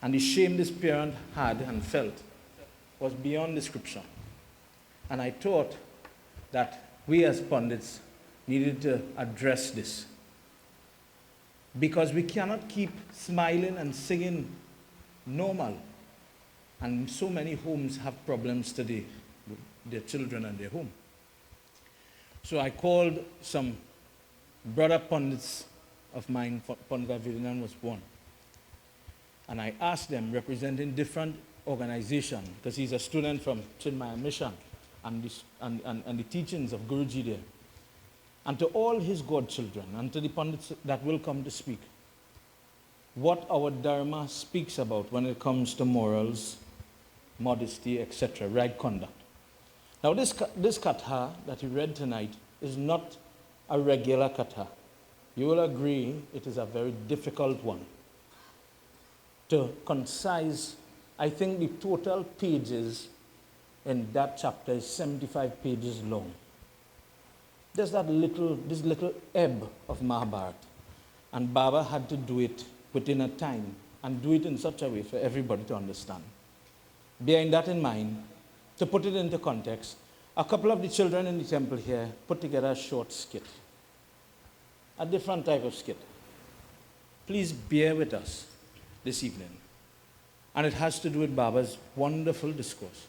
and the shame this parent had and felt was beyond description. And I thought that we as pundits needed to address this, because we cannot keep smiling and singing normal, and so many homes have problems today with their children and their home. So I called some brother pundits of mine, Pandita Virinan was one, and I asked them, representing different organizations, because he's a student from Chinmaya Mission and the teachings of Guruji there, and to all his godchildren, and to the pundits that will come to speak, what our Dharma speaks about when it comes to morals, modesty, etc., right conduct. Now this katha that you read tonight is not a regular katha. You will agree it is a very difficult one. To concise, I think the total pages in that chapter is 75 pages long. There's this little ebb of Mahabharata, and Baba had to do it within a time and do it in such a way for everybody to understand. Bearing that in mind, to put it into context, a couple of the children in the temple here put together a short skit, a different type of skit. Please bear with us this evening. And it has to do with Baba's wonderful discourse.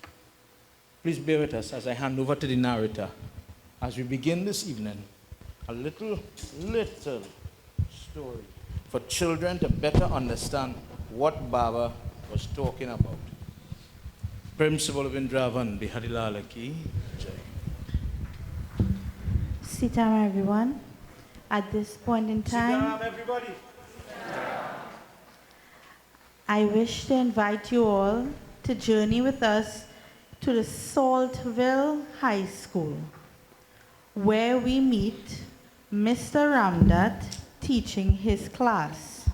Please bear with us as I hand over to the narrator as we begin this evening a little story for children to better understand what Baba was talking about. Principal of Indravan Biharilal Ki Jai.
Sitaram, everyone. At this point in time,
Sitaram, everybody.
I wish to invite you all to journey with us to the Saltville High School, where we meet Mr. Ramdat teaching his class.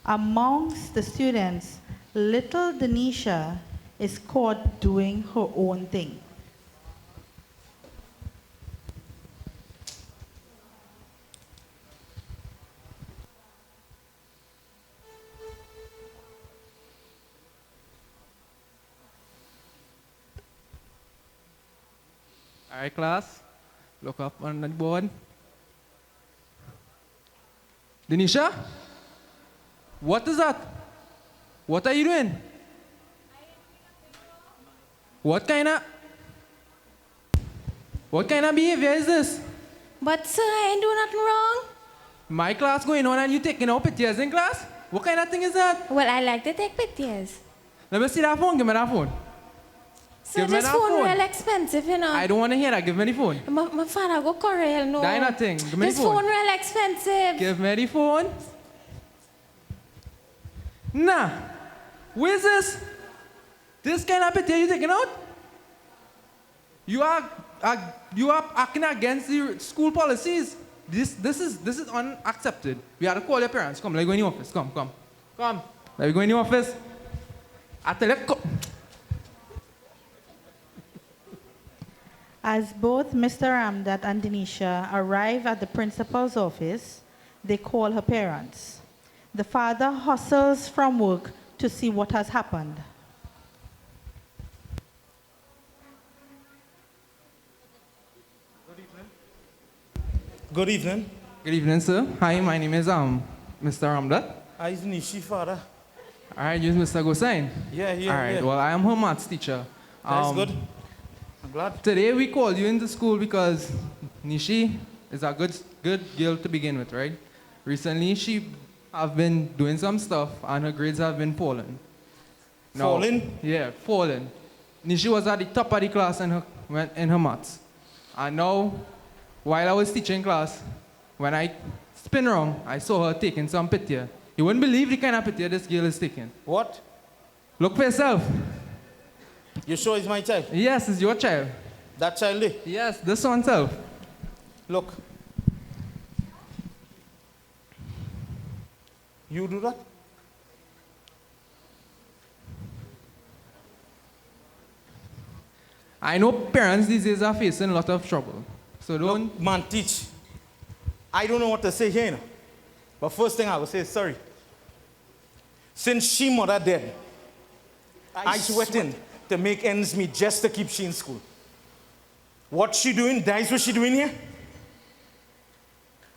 Amongst the students, little Denisha is caught doing her own thing.
All right, class, look up on the board. Denisha, what is that? What are you doing? What kind of behavior is this?
But sir, I ain't do nothing wrong.
My class going on and you taking out pictures in class? What kind of thing is that?
Well, I like to take pictures.
Let me see that phone. Give me that phone.
Sir,
Give me
this
that
phone
phone.
real expensive, you know.
I don't want to hear that. Give me the phone.
My father go Korea, no.
That ain't nothing. Give me
This
the phone.
phone real expensive.
Give me the phone. Nah. Where's this? This kind of picture you taking out? You are acting against the school policies. This is unaccepted. We have to call your parents. Come, let's go in the office. Come. Let's go in the office. I tell you, come.
As both Mr. Ramdat and Denisha arrive at the principal's office, they call her parents. The father hustles from work to see what has happened.
Good evening.
Good evening, sir. Hi, my name is Mr. Ramdat.
I'm Nishi, father.
All right, you're Mr. Gosine.
Yeah.
All right, well, I am her maths teacher.
That's good. I'm glad.
Today we called you into school because Nishi is a good girl to begin with, right? Recently she have been doing some stuff and her grades have been falling.
Falling?
Yeah, falling. Nishi was at the top of the class in her maths. And now, while I was teaching class, when I spin around, I saw her taking some picture. You wouldn't believe the kind of picture this girl is taking.
What?
Look for yourself.
You sure it's my child?
Yes, it's your child.
That child there?
Yes, this one self.
Look. You do that?
I know parents these days are facing a lot of trouble. So don't.
Look, man, teach. I don't know what to say here, you know. But first thing I will say is sorry. Since she mother dead, I sweating to make ends meet just to keep she in school. What she doing, that's what she doing here.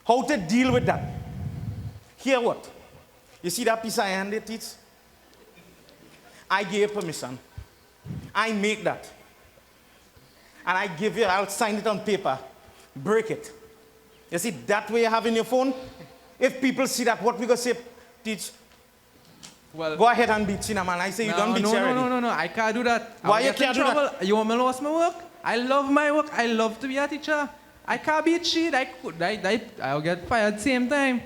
How to deal with that? Here what? You see that piece I handed, teach? I gave permission. I make that. And I give you, I'll sign it on paper. Break it. You see, that way you have in your phone. If people see that, what we gonna say, teach?
Well,
go ahead and beat China, man. I say you don't beat
no,
already.
no, I can't do that.
Why you
I'll get in
can't do that?
trouble. You want me to lose my work? I love my work. I love to be a teacher. I can't beat shit. I'll get fired same time.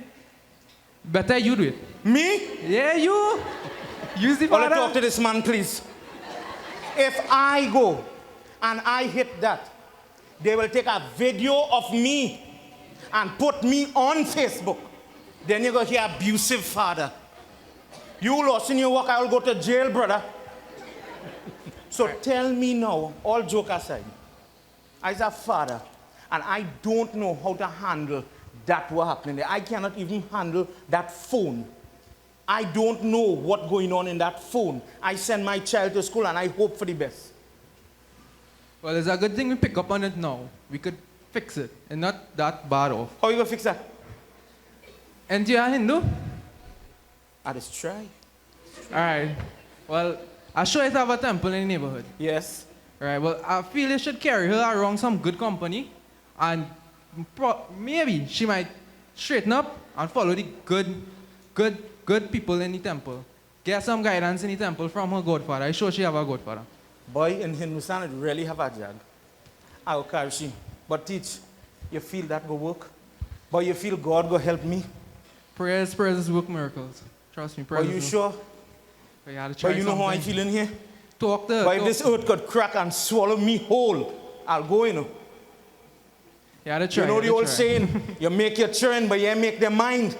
Better you do it.
Me?
Yeah, you. Use the
Well,
father.
talk to this man, please. If I go and I hit that, they will take a video of me and put me on Facebook. Then you're going to hear abusive father. You lost in your work, I will go to jail, brother. So tell me now, all joke aside, as a father, and I don't know how to handle that what happening there. I cannot even handle that phone. I don't know what's going on in that phone. I send my child to school and I hope for the best.
Well, it's a good thing we pick up on it now. We could fix it and not that bad off.
How you going to fix that?
And you are Hindu?
I just try.
All right. Well, I sure it have a temple in the neighborhood.
Yes.
All right. Well, I feel you should carry her around some good company, and maybe she might straighten up and follow the good people in the temple. Get some guidance in the temple from her godfather. I sure she have a godfather.
Boy, in Hindustan, it really have a jag. I will carry she. But teach, you feel that go work? But you feel God go help me?
Prayers work miracles. Trust me,
Are
prayers.
you sure?
But you gotta try
But you know how I
something.
feel in here?
Talk to her.
But if this earth could crack and swallow me whole, I'll go, you know.
You gotta try.
You know the
gotta
old
try.
saying, you make your children, but you make their mind.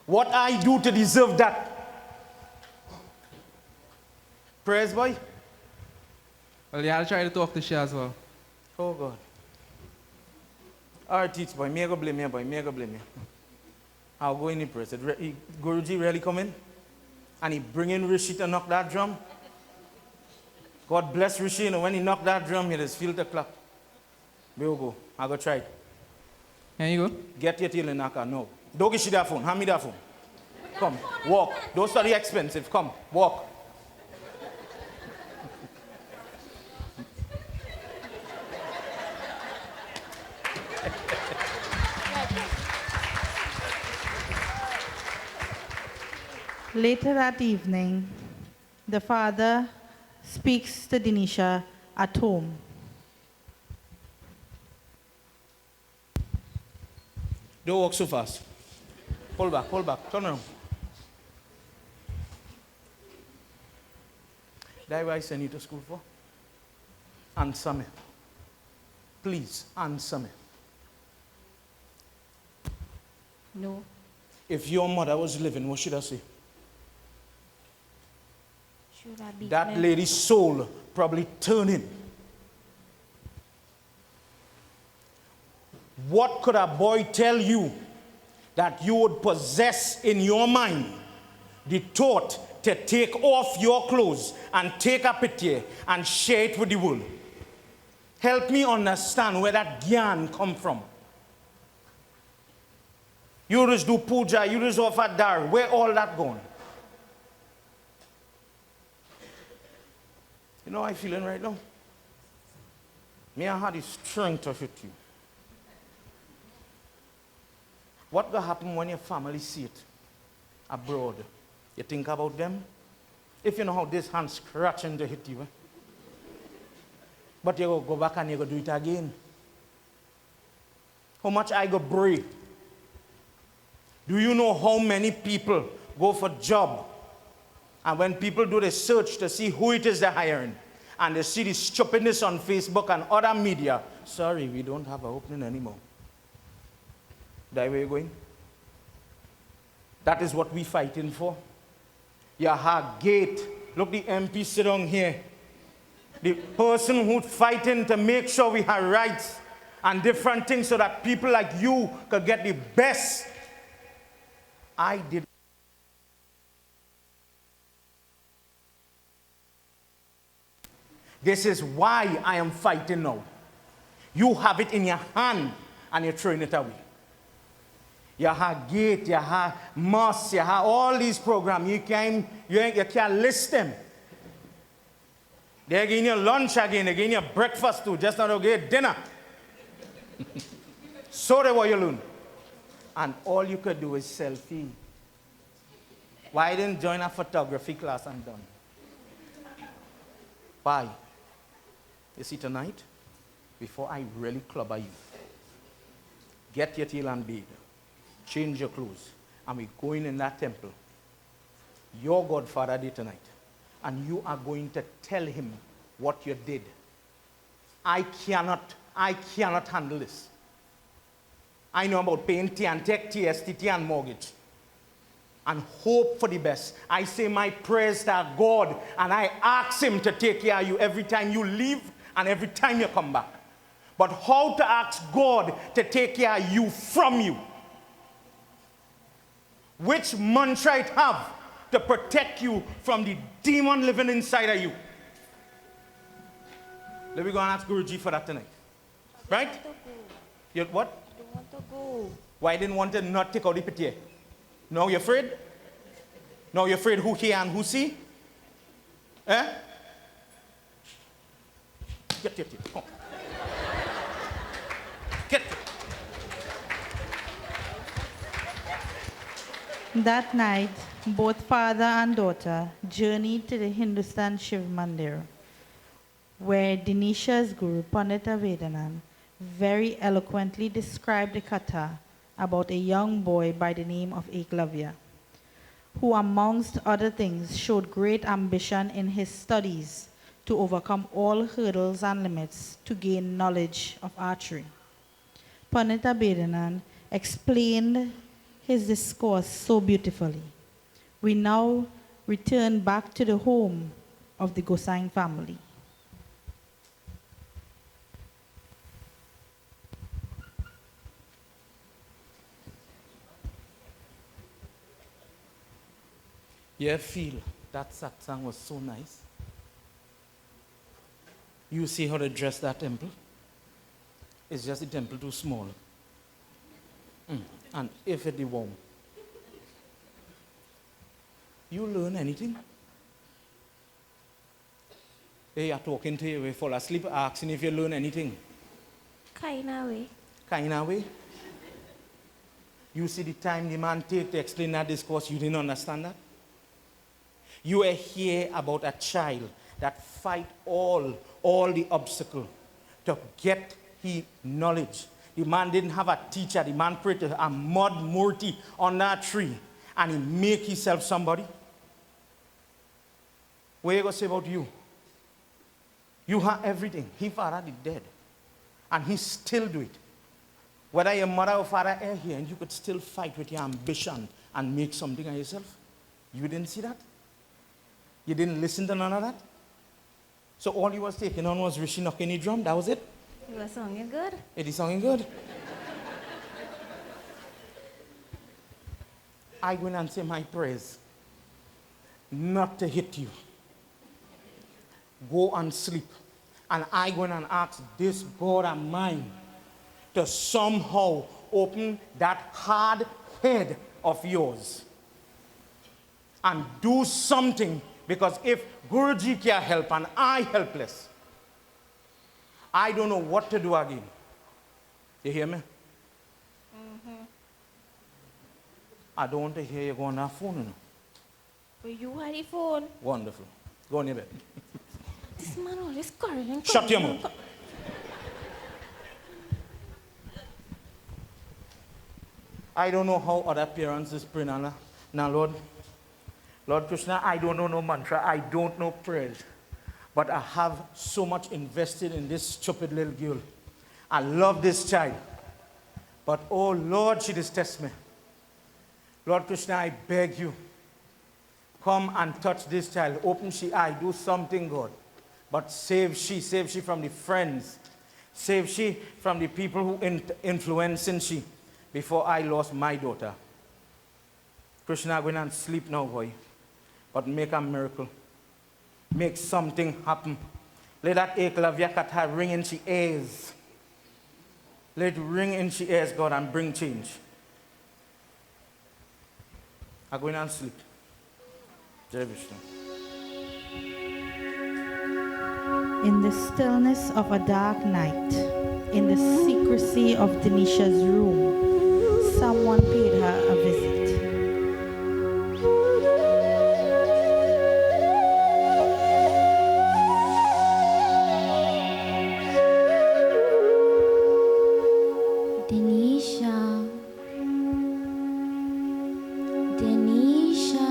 What I do to deserve that? Prayers, boy?
Well, you gotta try to talk to she as well.
Oh, God. All right, teach, boy. Me I go blame you, boy. Me I go blame you. I'll go in the press. Guruji really come in? And he bring in Rishi to knock that drum? God bless Rishi, you know, when he knock that drum, he just feel the clap. We'll go. I'll go try it.
Here you go.
Get your tail in knocker. No. Don't give she that phone. Hand me that phone. Come. Walk. Don't study expensive. Come. Walk.
Later that evening, the father speaks to Dinisha at home.
Don't walk so fast. Pull back, turn around. That's why I send you to school for? Answer me. Please, answer me.
No.
If your mother was living, what should I say?
Should I beat
That
me?
lady's soul probably turning. What could a boy tell you that you would possess in your mind the thought to take off your clothes and take a picture and share it with the world? Help me understand where that gyan come from. You just do puja, you just offer dar, where all that gone? You know how I'm feeling right now? Me, I had the strength to hit you. What will happen when your family see it abroad? You think about them? If you know how this hand scratching to hit you, But you go back and you go do it again. How much I go brave. Do you know how many people go for job? And when people do the search to see who it is they're hiring, and they see the stupidness on Facebook and other media, sorry, we don't have an opening anymore. That where you're going? That is what we're fighting for. Your gate. Look, the MP sit down here. The person who's fighting to make sure we have rights and different things so that people like you could get the best. I did. This is why I am fighting now. You have it in your hand and you're throwing it away. You have gate, you have mosque, you have all these programs. You can't list them. They're getting your lunch again, they're getting your breakfast too, just not to get dinner. So they what you learn. And all you could do is selfie. Why didn't join a photography class and done? Why? You see tonight, before I really clobber you, get your tail and bathe, change your clothes, and we're going in that temple. Your Godfather did tonight. And you are going to tell him what you did. I cannot handle this. I know about paying TNTEC, TSTT, and mortgage. And hope for the best. I say my prayers to God, and I ask him to take care of you every time you leave and every time you come back. But how to ask God to take care of you from you? Which mantra it have to protect you from the demon living inside of you? Let me go and ask Guruji for that tonight. Right? You what?
I don't want to go.
Why didn't want to not take out the pitié? Now you're afraid? Now you're afraid who hear and who see? Eh? Get. Come. Get.
That night, both father and daughter journeyed to the Hindustan Shiv Mandir, where Dinisha's guru, Pandita Vedanand, very eloquently described the katha about a young boy by the name of Ekalavya, who amongst other things showed great ambition in his studies to overcome all hurdles and limits to gain knowledge of archery. Pandita Vedanand explained his discourse so beautifully. We now return back to the home of the Gosine family.
You feel that satsang was so nice? You see how they dress that temple? It's just the temple too small. And if it won't, you learn anything? They are talking to you, we fall asleep, asking if you learn anything.
Kinda way.
Kinda way. You see the time the man take to explain that discourse, you didn't understand that? You are here about a child that fight all the obstacles to get his knowledge. The man didn't have a teacher. The man prayed to a mud murti on that tree, and he make himself somebody. What are you going to say about you? You have everything. His father is dead, and he still do it. Whether your mother or father are here, and you could still fight with your ambition and make something of yourself. You didn't see that? You didn't listen to none of that? So all he was taking on was Rishi knocking the drum. That was it?
You were singing good.
It is sounding good. I go in and say my prayers not to hit you. Go and sleep. And I go in and ask this God of mine to somehow open that hard head of yours and do something, because if Guruji can't help and I helpless, I don't know what to do again. You hear me?
Mm-hmm.
I don't want to hear you go on that phone. You know.
But you had the phone.
Wonderful. Go on your bed.
This man always quarreling.
Shut your mouth. I don't know how other parents is praying, Anna. Now, Lord Krishna, I don't know no mantra. I don't know prayers. But I have so much invested in this stupid little girl. I love this child. But, oh, Lord, she detests me. Lord Krishna, I beg you. Come and touch this child. Open she eye. Do something, God. But save she from the friends. Save she from the people who influencing she before I lost my daughter. Krishna, go in and sleep now, boy. But make a miracle. Make something happen. Let that Ekalavya katha ring in she ears. Let it ring in she ears, God, and bring change. I go in and sleep. Jai Vishnu.
In the stillness of a dark night, in the secrecy of Denisha's room, someone paid her a visit.
Denisha. Denisha.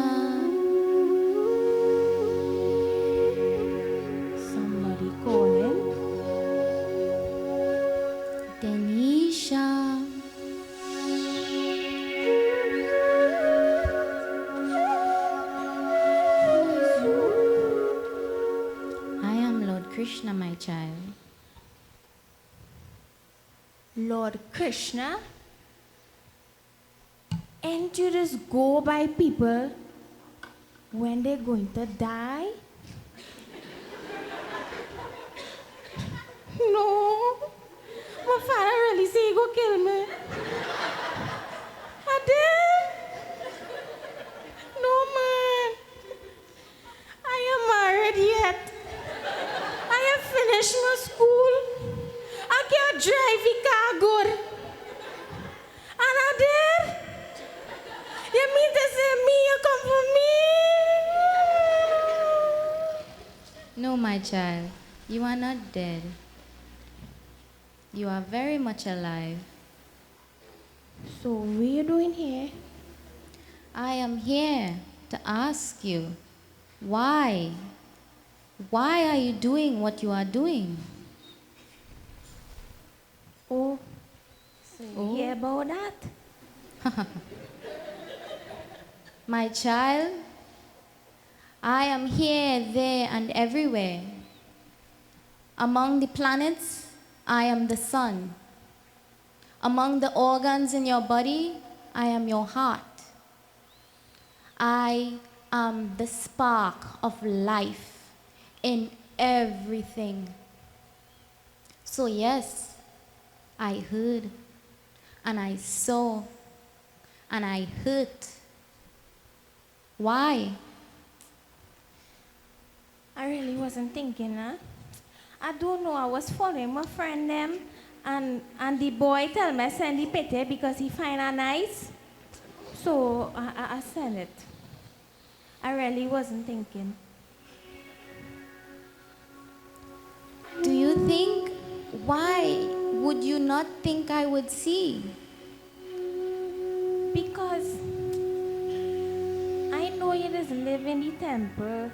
Somebody calling. Denisha. Who is you? I am Lord Krishna, my child. Lord Krishna? And you just go by people when they're going to die? No. My father really say he go kill me. I did? No, man. I am married yet. I have finished my school. I can't drive the car good. And I did? You mean to say me, you come for me? No, my child. You are not dead. You are very much alive. So what are you doing here? I am here to ask you, why? Why are you doing what you are doing? Oh, so you hear about that? My child, I am here, there, and everywhere. Among the planets, I am the sun. Among the organs in your body, I am your heart. I am the spark of life in everything. So yes, I heard, and I saw, and I hurt. Why? I really wasn't thinking, huh? I don't know, I was following my friend them, and the boy tell me send the pity because he find her nice. So I send it. I really wasn't thinking. Do you think, why would you not think I would see? Because I know you just live in the temple,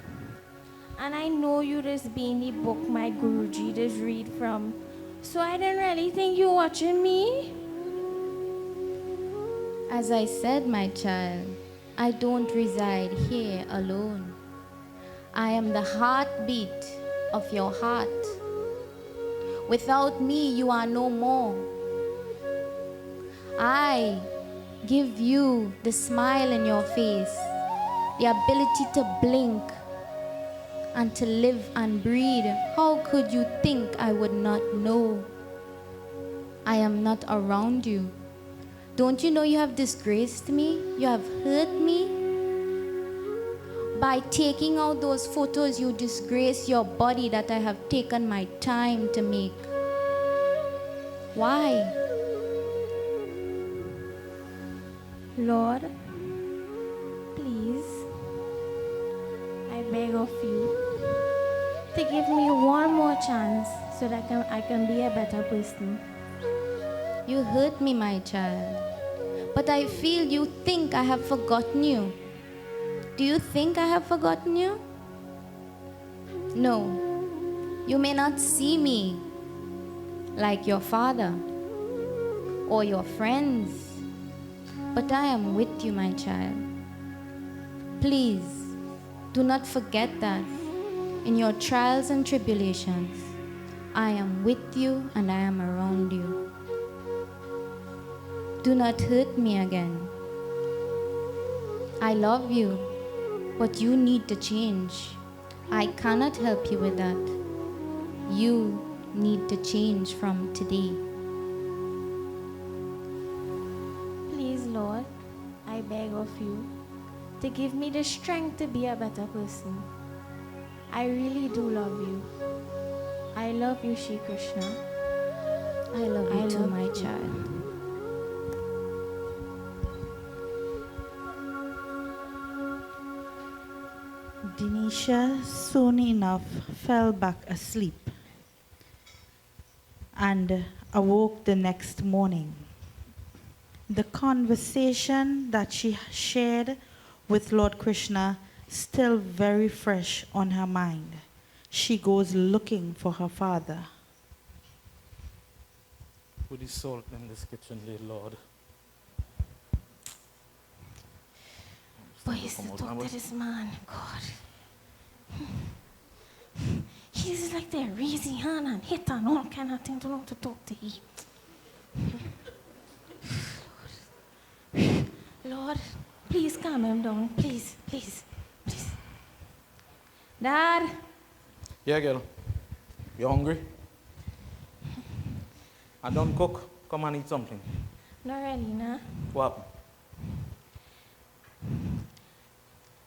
and I know you just be in the book my Guruji just read from. So I didn't really think you watching me. As I said, my child, I don't reside here alone. I am the heartbeat of your heart. Without me, you are no more. I give you the smile in your face, the ability to blink and to live and breathe. How could you think I would not know? I am not around you. Don't you know you have disgraced me? You have hurt me? By taking out those photos, you disgrace your body that I have taken my time to make. Why? Lord, please, I beg of you to give me one more chance so that I can be a better person. You hurt me, my child, But I feel you think I have forgotten you. Do you think I have forgotten you? No. You may not see me like your father or your friends, but I am with you, my child. Please, do not forget that in your trials and tribulations, I am with you and I am around you. Do not hurt me again. I love you, but you need to change. I cannot help you with that. You need to change from today.
Please, Lord, I beg of you to give me the strength to be a better person. I really do love you. I love you, Shri Krishna.
I love you
I
too,
love
my
you.
child.
Denisha soon enough fell back asleep and awoke the next morning. The conversation that she shared with Lord Krishna still very fresh on her mind. She goes looking for her father.
Put the salt in this kitchen, little Lord.
Boy, used to talk to this man, God. He's like that raising hand and hit and all kind of thing to know to talk to him. Lord, please calm him down. Please, please, please. Dad,
Yeah, girl. You hungry? I don't cook. Come and eat something.
not ready, nah?
What happened?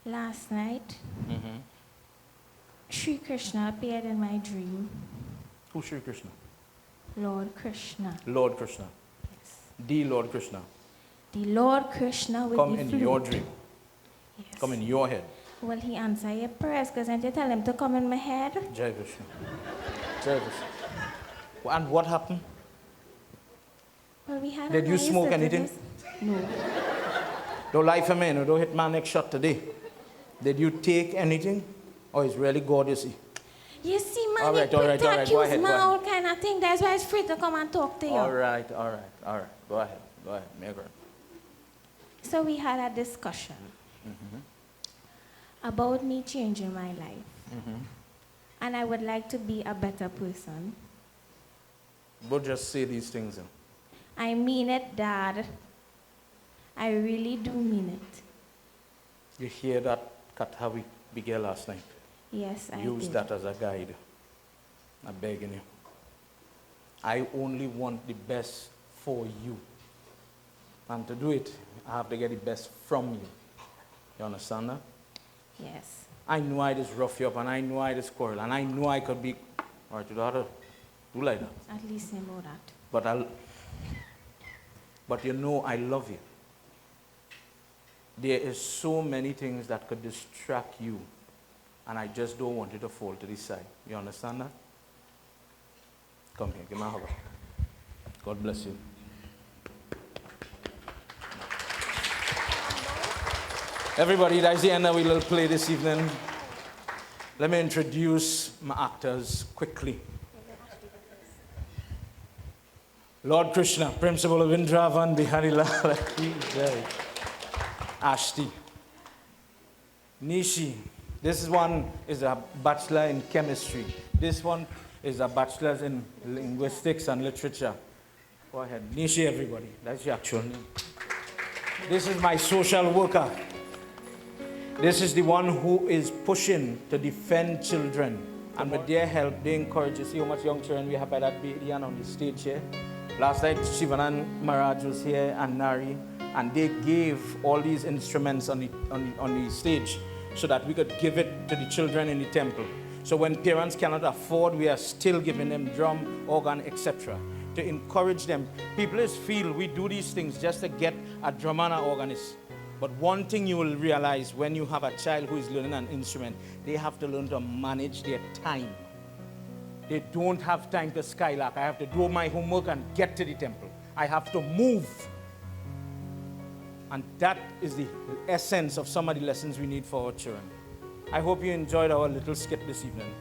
Last night,
Mm-hmm.
Sri Krishna appeared in my dream.
Who's Sri Krishna?
Lord Krishna.
Lord Krishna.
Yes.
The Lord Krishna.
The Lord Krishna with
Come
the
in
flute.
your dream.
Yes.
Come in your head.
Well, he answered your prayers because I did tell him to come in my head.
Jai Krishna. Jai Krishna. And what happened?
Well, we had a
Did you
nice
smoke
little
anything?
No.
Don't lie for me, no. Don't hit my next shot today. Did you take anything? Or is really God, you see?
You see, man,
All right,
you
all right,
put
all right. Go
accuse
ahead,
man,
go ahead.
all kind of thing. That's why it's free to come and talk to you.
All right. Go ahead. Make her.
So we had a discussion about me changing my life. And I would like to be a better person.
But just say these things.
I mean it, Dad. I really do mean it.
You hear that Katha we began last night?
Yes, I
Use
did.
that as a guide. I'm begging you. I only want the best for you. And to do it, I have to get the best from you. You understand that?
Yes.
I knew I just rough you up, and I knew I just quarrel, and I knew I could be, all right, you daughter, do like that.
At least I know that.
But you know I love you. There is so many things that could distract you, and I just don't want you to fall to the side. You understand that? Come here, give me a hug. God bless you. Everybody, that's the end of our little play this evening. Let me introduce my actors quickly. Lord Krishna, Principal of Indravan, Bihari Lal, Ashti. Nishi, this one is a bachelor in chemistry. This one is a bachelor's in linguistics and literature. Go ahead, Nishi, everybody. That's your actual name. This is my social worker. This is the one who is pushing to defend children. And with their help, they encourage you. See how much young children we have by that baby and on the stage here. Last night, Shivanan Maharaj was here and Nari, and they gave all these instruments on the stage so that we could give it to the children in the temple. So when parents cannot afford, we are still giving them drum, organ, etc. to encourage them. People just feel we do these things just to get a drummer and an organist. But one thing you will realize when you have a child who is learning an instrument, they have to learn to manage their time. They don't have time to skylark. I have to do my homework and get to the temple. I have to move. And that is the essence of some of the lessons we need for our children. I hope you enjoyed our little skit this evening.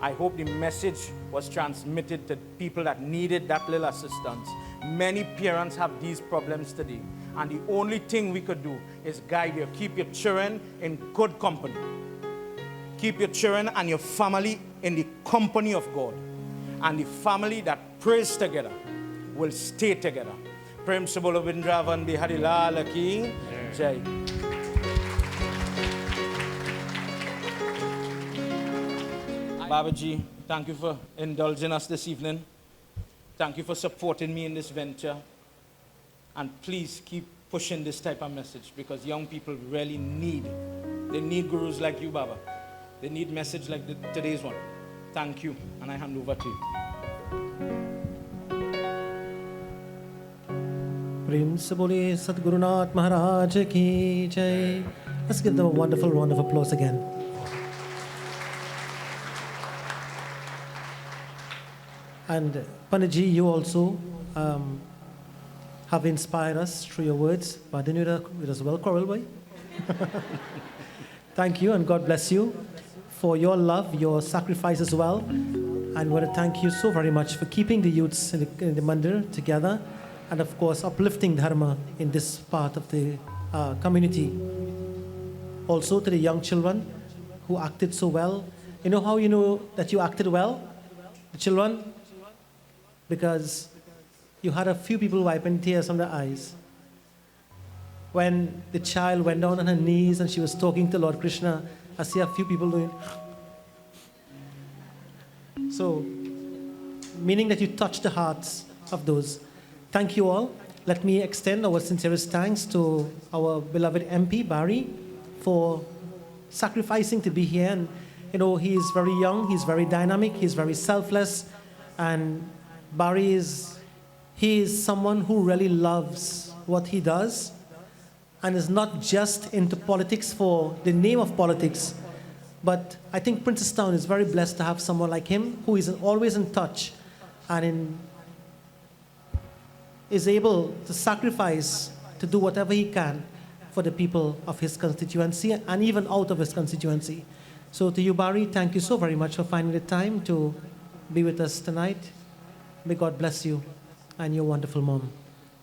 I hope the message was transmitted to people that needed that little assistance. Many parents have these problems today, and the only thing we could do is guide you. Keep your children in good company. Keep your children and your family in the company of God. And the family that prays together will stay together. Prem Sabolo Vindravan Bihari Lal Ki Jai. Babaji, thank you for indulging us this evening. Thank you for supporting me in this venture. And please keep pushing this type of message, because young people really they need gurus like you, Baba. They need message like today's one. Thank you, and I hand over to you.
Prem se bole Sadgurunath Maharaj ki jai. Let's give them a wonderful round of applause again. And Panditji, you also have inspired us through your words. Badinura as well, Coral Boy. Thank you, and God bless you for your love, your sacrifice as well. And I want to thank you so very much for keeping the youths in the Mandir together, and of course uplifting Dharma in this part of the community. Also to the young children who acted so well. You know how you know that you acted well? The children? Because you had a few people wiping tears from their eyes. When the child went down on her knees and she was talking to Lord Krishna, I see a few people doing. So, meaning that you touched the hearts of those. Thank you all. Let me extend our sincerest thanks to our beloved MP, Barry, for sacrificing to be here. And, you know, he is very young, he's very dynamic, he's very selfless. And Barry is someone who really loves what he does and is not just into politics for the name of politics. But I think Princestown is very blessed to have someone like him who is always in touch and is able to sacrifice to do whatever he can for the people of his constituency and even out of his constituency. So to you, Barry, thank you so very much for finding the time to be with us tonight. May God bless you and your wonderful mom.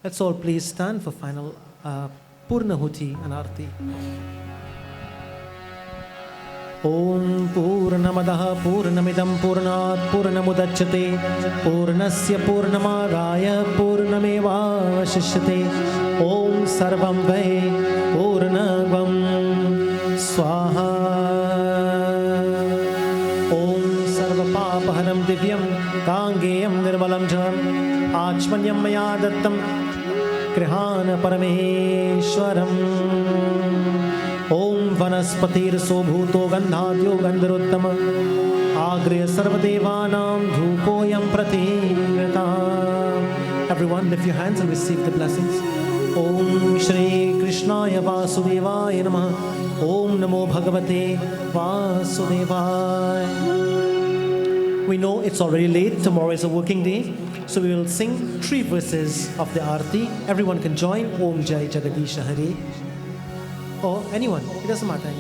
Let's all please stand for final Purnahuti and Arti. Om Purnamadaha Purnamidam Purnat Purnamudachyate Purnasya Purnamadaya Purnameva Shishyate Om Sarvam Vai Purnagvam Swaha Om Sarvapapahanam Divyam Kangeyam Nirmalam Jam Achmanyam Maya Dattam Krihana Parameshwaram Om Vanaspatir Sobhuto Gandhadyo Gandharuttama Agriya Sarvadevanam Dhukoyam Pratirtam. Everyone lift your hands and receive the blessings. Om Shri Krishnaya Vasudevaya Namaha. Om Namo Bhagavate Vasudevaya. We know it's already late, tomorrow is a working day, so we will sing 3 verses of the Arti. Everyone can join. Om Jai Jagadisha Hare. Or anyone, it doesn't matter.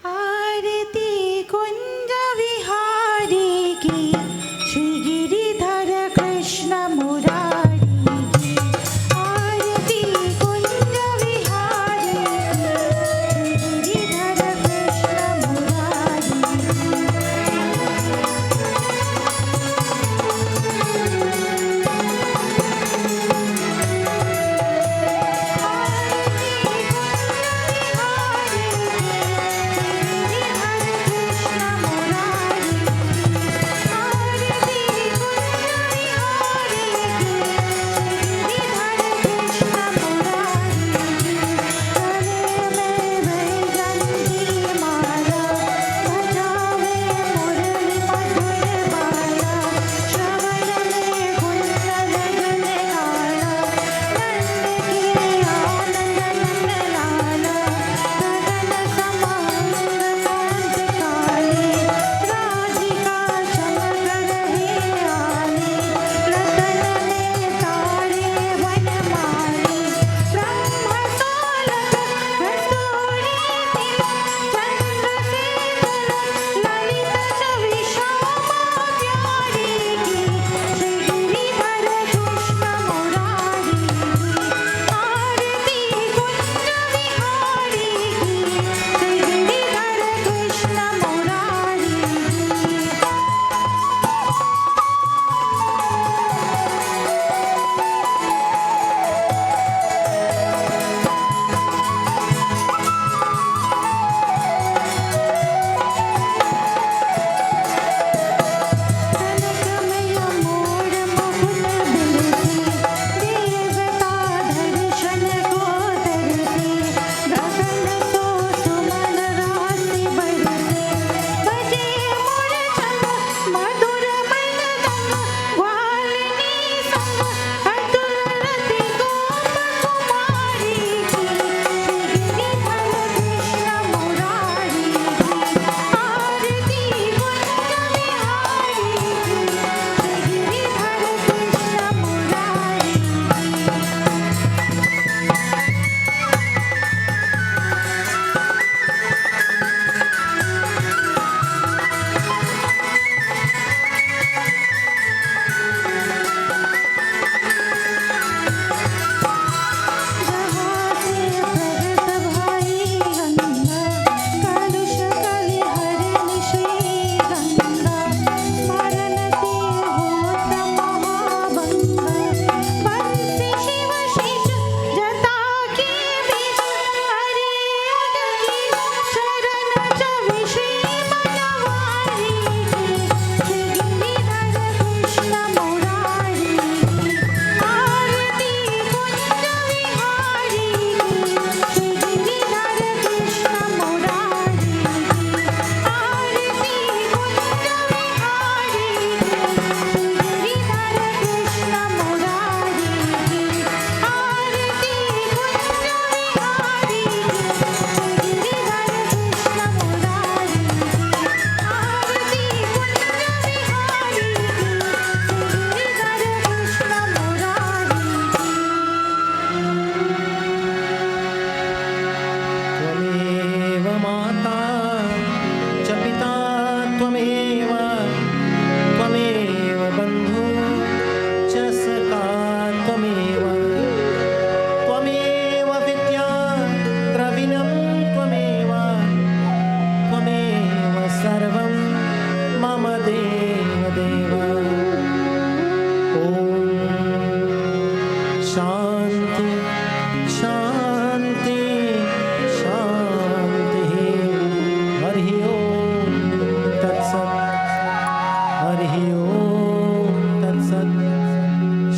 Arati Kunja Vihari ki Shri Giridhara Krishna Murari ki Arati Kunja Vihari ki Shri Giridhara Krishna Murari ki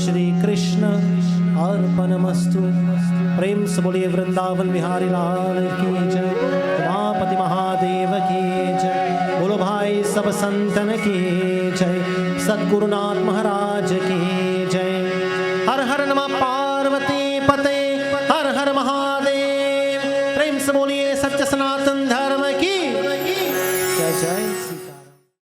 Shri Krishna अर्पणमस्तु। प्रेम से बोलिए वृंदावन बिहारी लाल की जय, उमापति महादेव की जय, बोलो भाई सब संतन की जय, सद्गुरुनाथ महाराज की जय। हर हर नमः पार्वती पते, हर हर महादेव। प्रेम से बोलिए सत्य सनातन धर्म की जय जय।